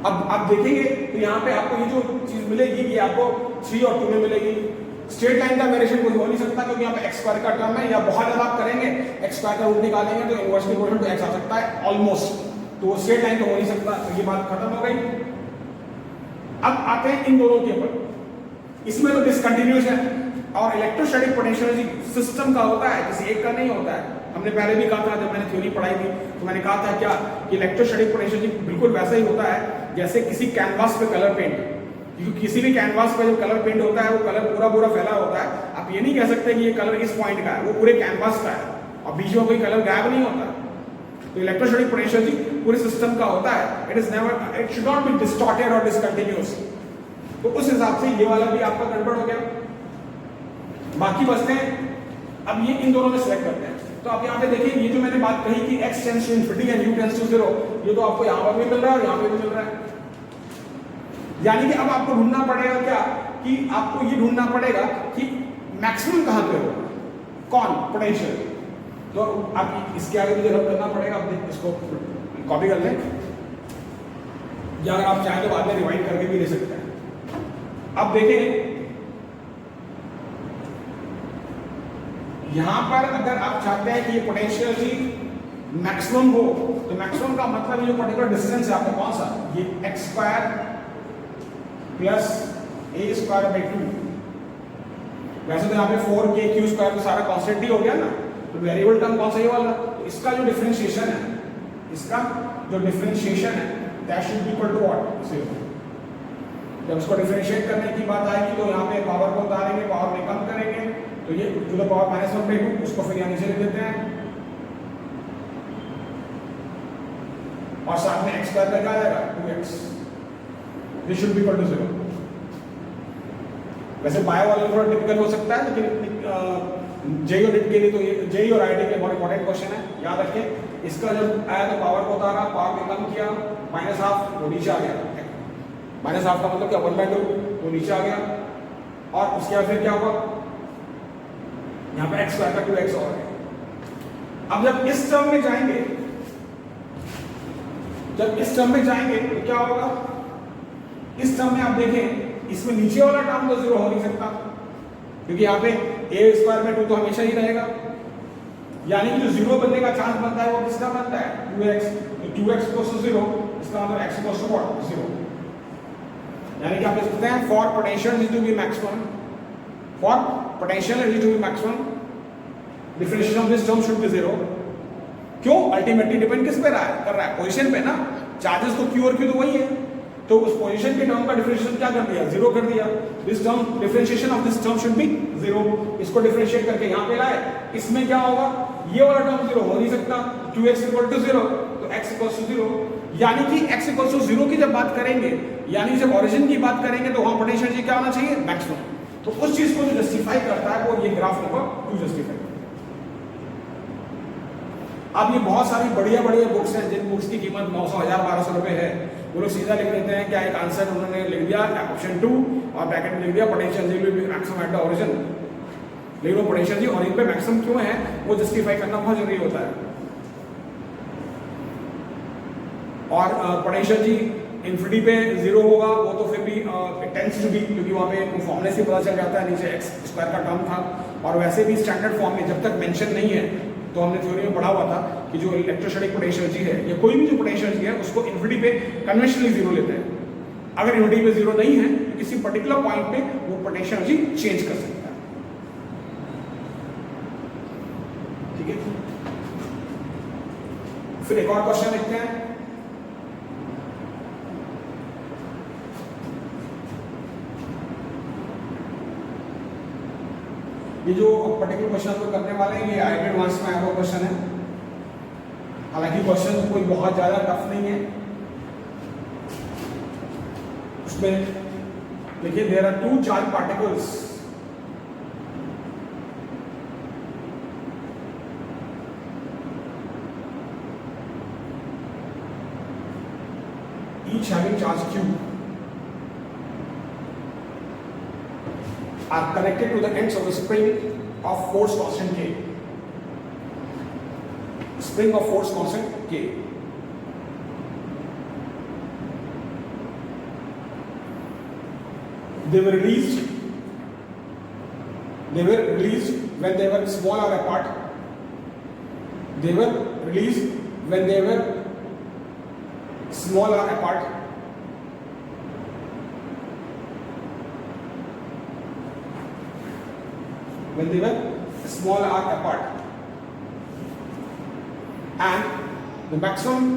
अब आप देखेंगे तो यहाँ पे आपको ये जो चीज मिलेगी ये आपको 3 और 2 में मिलेगी। स्ट्रेट लाइन का वेरिएशन कुछ हो नहीं सकता क्योंकि यहाँ पे x स्क्वायर का टर्म है, या बहुत ज्यादा आप करेंगे x स्क्वायर का रूट निकालेंगे तो इनवर्सली प्रोपोर्शनल टू x आ सकता है ऑलमोस्ट, तो स्ट्रेट लाइन तो हो नहीं सकता, तो ये बात खत्म हो गई। अब आते हैं इन दोनों के ऊपर, इसमें तो डिसकंटिन्यूअस है और इलेक्ट्रोस्टैटिक पोटेंशियल सिस्टम का होता है, किसी एक का नहीं होता है। हमने पहले भी कहा था जब मैंने थ्योरी पढ़ाई थी तो मैंने कहा था क्या कि इलेक्ट्रोस्टैटिक पोटेंशियल बिल्कुल वैसा ही होता है जैसे किसी कैनवास पे कलर पेंट, क्योंकि किसी भी कैनवास पे जो कलर पेंट होता है वो कलर पूरा फैला होता है। आप ये नहीं कह सकते कि ये कलर इस पॉइंट का है, वो पूरे कैनवास का है और बीच में कोई कलर गायब नहीं होता। तो इलेक्ट्रोस्टैटिक पोटेंशियल पूरे सिस्टम का होता है, it should not be distorted और डिसकंटिन्यूअस। तो उस हिसाब से ये वाला भी आपका गड़बड़ हो गया। बाकी बचते हैं, अब ये इन दोनों में सिलेक्ट करते हैं। तो आप यहाँ पे देखिए, ये जो मैंने बात कही कि x tends to infinity and u tends to 0, ये तो आपको यहाँ पर भी मिल रहा है और यहाँ पे भी मिल रहा है। यानी कि अब आपको ढूंढना पड़ेगा क्या, कि आपको ये ढूंढना पड़ेगा कि मैक्सिमम कहाँ पे होगा, कौन पोटेंशियल। तो आप इसके आगे मुझे रब करना पड़ेगा, आप इसको कॉपी कर लें या अगर आप चाहें तो बाद में रिवाइंड करके भी ले सकते हैं। अब देखें यहां पर अगर आप चाहते हैं कि ये पोटेंशियल जी मैक्सिमम हो, तो मैक्सिमम का मतलब ये जो पर्टिकुलर डिस्टेंस है आपका कौन सा, ये x square plus A square by 2। वैसे तो यहाँ पे 4k क्यू स्क्वायर तो सारा कांस्टेंट ही हो गया ना, तो वेरिएबल टर्म कौन सा ये वाला, तो इसका जो डिफरेंशिएशन है, इसका जो डिफरेंशिएशन है that should be equal to what, 0। जब इसको डिफरेंशिएट करने की बात आएगी तो यहाँ पे पावर को उतारेंगे, पावर में कम करेंगे, तो ये टू द पावर -1/2, उसको फिर यहाँ नीचे लिख देते हैं, और साथ में x स्क्वायर का क्या आ जाएगा 2x, this should be equal to 0। वैसे बायो वाला थोड़ा टिपिकल हो सकता है, लेकिन जेई और निट के लिए तो ये जेई और आईटी के लिए बहुत इंपॉर्टेंट क्वेश्चन है, याद रखें। इसका जब आया तो पावर को उतारा, पावर में कम किया, -12 वो नीचे आ गया, -12 का मतलब क्या 1/2 वो नीचे आ गया, और उसके बाद फिर क्या होगा, यहाँ पे x स्क्वायर का 2x और है। अब जब इस टर्म में जाएंगे, जब इस टर्म में जाएंगे तो क्या होगा, इस टर्म में आप देखें इसमें नीचे वाला टर्म तो 0 हो नहीं सकता, क्योंकि यहाँ पे a स्क्वायर में 2 तो हमेशा ही रहेगा, यानी कि जो 0 बनने का चांस बनता है वो किसका बनता है 2x, तो 2x इक्वल्स टू 0, इसका मतलब x इक्वल्स टू व्हाट 0। यानी कि आप लिख सकते हैं for potential energy to be maximum, for potential energy to be maximum differentiation of this term should be 0। क्यों, अल्टीमेटली डिपेंड किस पे कर रहा है, पोजीशन पे ना, चार्जेस तो q और q तो वही है, तो उस पोजीशन के टर्म का डिफरेंशिएशन क्या कर दिया 0 कर दिया, this term differentiation of this term should be 0। इसको डिफरेंशिएट करके यहाँ पे लाए, इसमें क्या होगा, ये वाला टर्म 0 हो नहीं सकता, 2x इक्वल टू 0, तो x इक्वल टू 0, यानी कि x इक्वल टू 0 की जब बात करेंगे, यानी जब ओरिजिन की बात करेंगे तो वहां पोटेंशियल एनर्जी क्या होना चाहिए मैक्सिमम। तो उस चीज को जो जस्टिफाई करता है वो ये ग्राफ नंबर 2 जस्टिफाई करता है। अब ये बहुत सारी बढ़िया बढ़िया बुक्स हैं जिन बुक्स की कीमत 900, 1000, 1200 रुपए है, वो लोग सीधा लिख देते हैं क्या, एक आंसर उन्होंने लिख दिया ऑप्शन 2 और ब्रैकेट में लिख दिया potential energy will be maximum at the origin, लेकिन वो पोटेंशियल एनर्जी ओरिजिन पे मैक्सिमम क्यों है वो जस्टिफाई करना बहुत जरूरी होता है। और पोटेंशियल एनर्जी इन्फिनिटी पे 0 होगा, वो तो फिर भी टेंस टू बी, क्योंकि वहाँ पे फॉर्मूले से पता चल जाता है, नीचे x स्क्वायर का टर्म था, और वैसे भी स्टैंडर्ड फॉर्म में जब तक मेंशन नहीं है, तो हमने थ्योरी में पढ़ा हुआ था कि जो इलेक्ट्रोस्टैटिक पोटेंशियल एनर्जी है या कोई भी जो पोटेंशियल एनर्जी है उसको इन्फिनिटी पे कन्वेंशनली 0 लेते हैं। अगर इन्फिनिटी पे 0 नहीं है तो किसी पर्टिकुलर पॉइंट पे वो पोटेंशियल एनर्जी चेंज कर सकता है, ठीक है। फिर एक और क्वेश्चन देखते हैं, ये जो पर्टिकुलर क्वेश्चन को करने वाले हैं ये आईआईटी एडवांस में आया हुआ क्वेश्चन है, हालांकि क्वेश्चन कोई बहुत ज्यादा टफ नहीं है। उसमें देखिए there are 2 charge particles, each having charge q are connected to the ends of the spring of force constant K. Spring of force constant K. They were released when they were smaller apart. They were released when they were smaller apart. When they were small r apart, and the maximum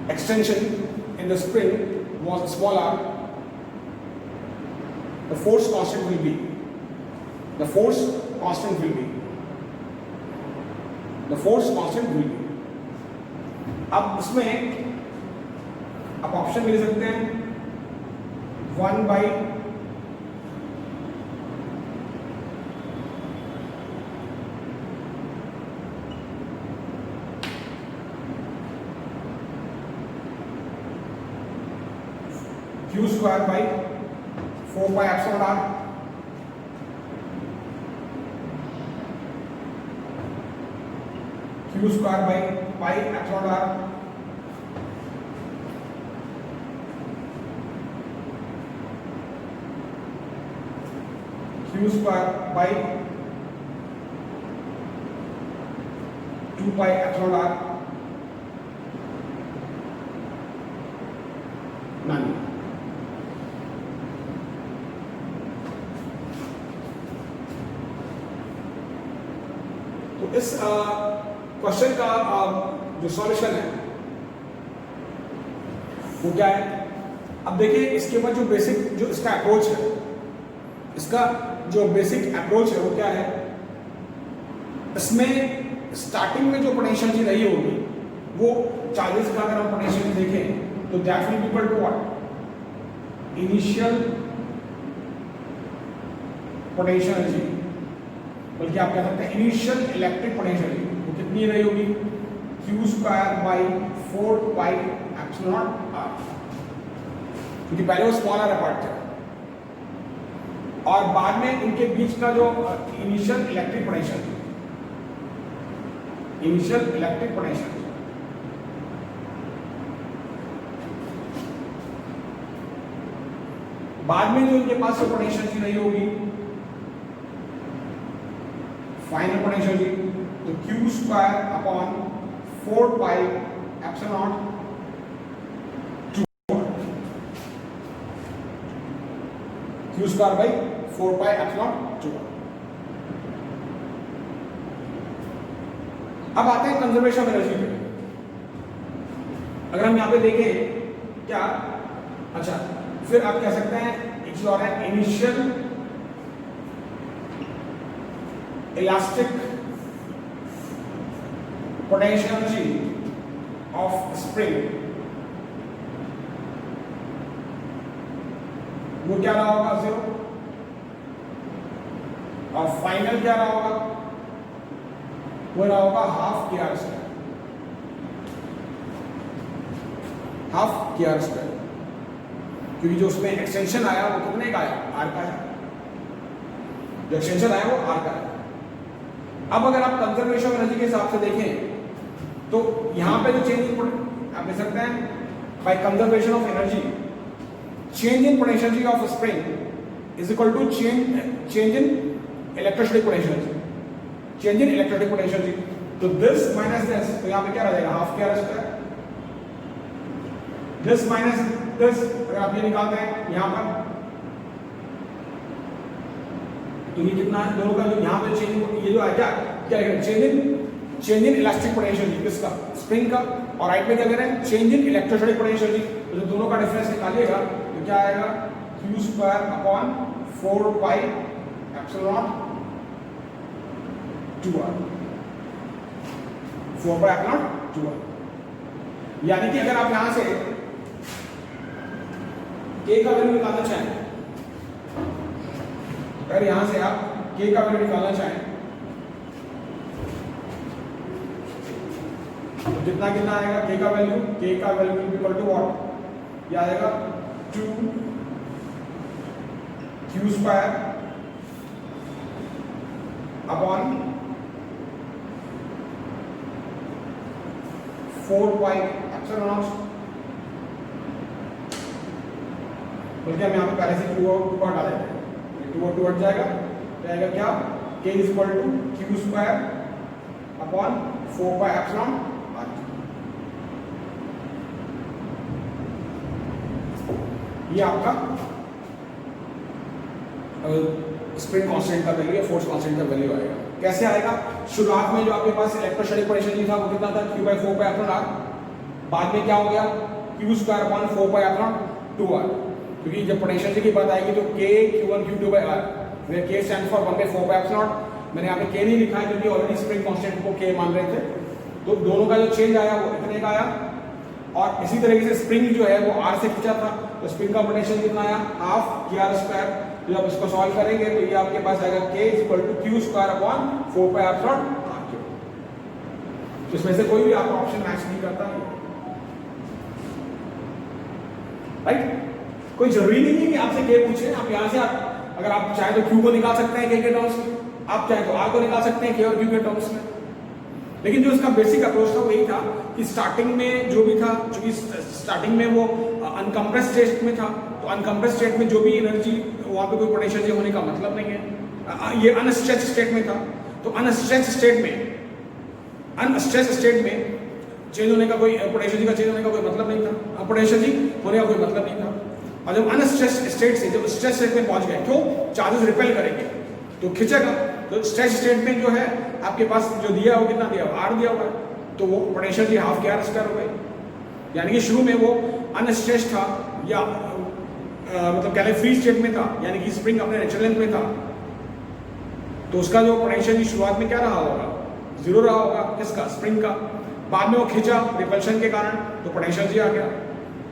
extension in the spring was small r, the force constant will be अब इसमें आप ऑप्शन ले सकते हैं 1/, q square by 4 pi epsilon r, q square by pi epsilon r, q square by 2 pi epsilon r नानी। तो इस क्वेश्चन का जो सॉल्यूशन है वो क्या है? अब देखिए इसके ऊपर जो बेसिक जो इसका अप्रोच है, इसका जो बेसिक अप्रोच है वो क्या है? इसमें स्टार्टिंग में जो पोटेंशियल रही होगी वो चार्जेस का अगर हम पोटेंशियल देखें तो that will be equal to what? Initial potential energy, बल्कि आप कह सकते हैं इनिशियल इलेक्ट्रिक पोटेंशियल वो कितनी रही होगी? Q square by 4 pi epsilon r, क्योंकि पहले वो स्मॉल आर पार्ट था और बाद में इनके बीच का जो initial electric potential, initial electric potential बाद में जो इनके पास जो पोटेंशियल रही होगी फाइनल पोटेंशियल, तो Q square upon 4 pi epsilon 2, Q square by 4 pi epsilon 2। अब आते हैं कंजर्वेशन ऑफ एनर्जी पे। अगर हम यहां पे देखें क्या, अच्छा फिर आप कह सकते हैं एक चीज और है, initial elastic potential energy of spring वो क्या रहा होगा? 0। और फाइनल क्या रहा होगा? वो रहा होगा half k r square, half k r square, क्योंकि जो उसमें एक्सटेंशन आया वो कितने का आया? आर का है। जो एक्सटेंशन आया वो आर का है। अब अगर आप कंजर्वेशन ऑफ एनर्जी के हिसाब से देखें तो यहां पे जो चेंज आप देख सकते हैं by conservation of energy, change in potential energy of spring is equal to change in electrostatic potential energy, change in electrostatic potential energy. तो दिस माइनस दिस, तो यहां पे क्या रह जाएगा? Half k r square, this minus this, अगर आप ये निकालते हैं यहां पर तो ये कितना है? दोनों का जो यहां पे चेंज, ये जो है क्या चेंज इन इलास्टिक पोटेंशियल किसका? स्प्रिंग का। और राइट में क्या कह रहे हैं? Change in electrostatic potential. तो जो दोनों का डिफरेंस निकालिएगा तो क्या आएगा? Q square upon 4 pi epsilon 2r, 4 pi epsilon 2r। यानी कि अगर आप यहां से K का वैल्यू निकालना चाहें, अगर यहां से आप K का वैल्यू निकालना चाहें तो कितना कितना आएगा? K का वैल्यू इक्वल टू व्हाट? ये आएगा 2 Q square upon 4 pi epsilon not, बल्कि हम यहाँ पे पहले से 2 और डाल देते हैं, 2 और 2 हट जाएगा तो आएगा क्या? K is equal to Q square upon 4 pi epsilon r। ये आपका स्प्रिंग कांस्टेंट का वैल्यू या फोर्स कांस्टेंट का वैल्यू आएगा। कैसे आएगा? शुरुआत में जो आपके पास इलेक्ट्रोस्टैटिक पोटेंशियल था वो कितना था? Q by 4 pi epsilon r। बाद में क्या हो गया? Q square upon 4 pi epsilon 2r, क्योंकि जब पोटेंशियल की बात आएगी तो K Q1 Q2 by r, where K stands for 1 by 4 pi epsilon. मैंने यहाँ पे K नहीं लिखा है क्योंकि ऑलरेडी स्प्रिंग कांस्टेंट को K मान रहे थे, तो दोनों का जो चेंज आया वो इतने का आया। और इसी तरीके से स्प्रिंग जो है वो r से खींचा था, तो स्प्रिंग का पोटेंशियल कितना आया? Half k r square. तो जब इसको सॉल्व करेंगे तो ये आपके पास आएगा K is equal to Q square upon 4 pi epsilon r। तो इसमें से कोई भी आपका ऑप्शन मैच नहीं करता, राइट? कोई जरूरी नहीं है कि आपसे K पूछे, आप यहाँ से अगर आप चाहे तो Q को निकाल सकते हैं K के टर्म्स में, आप चाहे तो R को निकाल सकते हैं K और Q के टर्म्स में। लेकिन जो इसका बेसिक अप्रोच था वो यही था कि स्टार्टिंग में जो भी था, चूंकि स्टार्टिंग में वो अनकम्प्रेस्ड स्टेट में था, तो अनकम्प्रेस्ड स्टेट में जो भी एनर्जी वहाँ पे कोई पोटेंशियल होने का मतलब नहीं है। ये अनस्ट्रेच स्टेट में था, तो अनस्ट्रेच स्टेट में अनस्ट्रेस स्टेट में चेंज होने का कोई पोटेंशियल का चेंज होने का कोई मतलब नहीं था, पोटेंशियल होने का कोई मतलब नहीं था। और जब अनस्ट्रेस स्टेट से जब स्ट्रेस स्टेट में पहुंच गए, क्यों? चार्जेस रिपेल करेंगे तो खिंचेगा। तो स्ट्रेस स्टेट में जो है आपके पास जो दिया हो कितना दिया हो, आर दिया हुआ है, तो वो पोटेंशियल जी हाफ के आर स्क्वायर हो गई। यानी कि शुरू में वो अनस्ट्रेस था या मतलब कह लें फ्री स्टेट में था, यानी कि स्प्रिंग अपने नेचुरल लेंथ में था, तो उसका जो पोटेंशियल जी शुरुआत में क्या रहा होगा? जीरो रहा होगा। किसका? स्प्रिंग का। बाद में वो खींचा रिपल्शन के कारण तो पोटेंशियल जी आ गया।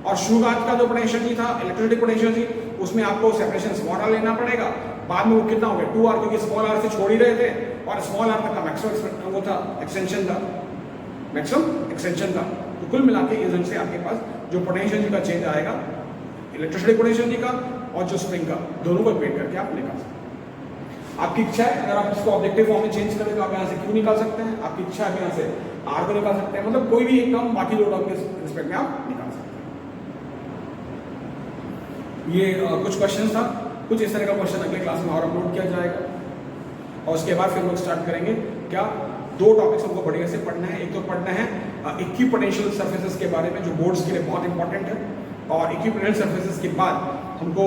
और शुरुआत का जो पोटेंशियल जी था, इलेक्ट्रोस्टैटिक पोटेंशियल जी, उसमें आपको सेपरेशन स्मॉल आर लेना पड़ेगा। बाद में वो कितना हो गया? 2r, क्योंकि स्मॉल आर से छोड़ ही रहे थे और स्मॉल आर तक का मैक्सिमम वो था, एक्सटेंशन था, मैक्सिमम एक्सटेंशन था। तो कुल मिला के इस से आपके पास जो पोटेंशियल जी का चेंज आएगा, इलेक्ट्रोस्टैटिक पोटेंशियल जी का और जो स्प्रिंग का, दोनों को इक्वेट करके आप निकाल सकते हैं। आपकी इच्छा है, अगर आप इसको ऑब्जेक्टिव फॉर्म में चेंज करें तो आप यहाँ से क्यों निकाल सकते हैं, आपकी इच्छा है यहाँ से आर को निकाल सकते हैं, मतलब कोई भी एक टर्म बाकी दो टर्म के रिस्पेक्ट में आप निकाल सकते हैं। ये कुछ क्वेश्चन था, कुछ इस तरह का क्वेश्चन अगले क्लास में और अपलोड किया जाएगा और उसके बाद फिर लोग स्टार्ट करेंगे क्या, दो टॉपिक्स हमको बढ़िया से पढ़ना है। एक तो पढ़ना है इक्विपोटेंशियल सर्फेसेस के बारे में जो बोर्ड्स के लिए बहुत इंपॉर्टेंट है, और इक्विपोटेंशियल सर्फेसेस के बाद हमको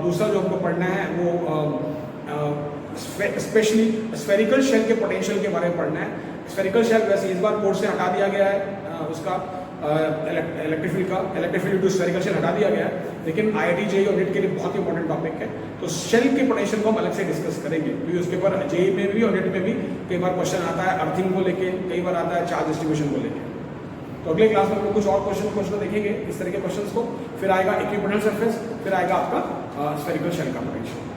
दूसरा जो हमको पढ़ना है वो स्पेशली स्फेरिकल शेल के पोटेंशियल के बारे में पढ़ना है। स्फेरिकल शेल वैसे इस बार कोर्स से हटा दिया गया है, उसका electric field to spherical shell हटा दिया गया है, लेकिन IIT JEE और NET के लिए बहुत इंपॉर्टेंट टॉपिक है। तो शेल के पोटेंशियल को हम अलग से डिस्कस करेंगे, क्योंकि उसके ऊपर JEE में भी और NET में भी कई बार क्वेश्चन आता है अर्थिंग को लेके, कई बार आता है चार्ज डिस्ट्रीब्यूशन को लेके। तो अगले क्लास में हम लोग कुछ और क्वेश्चन देखेंगे इस तरह के क्वेश्चन को, फिर आएगा इक्विपोटेंशियल सरफेस, फिर आएगा आपका स्फेरिकल शेल का पोटेंशियल।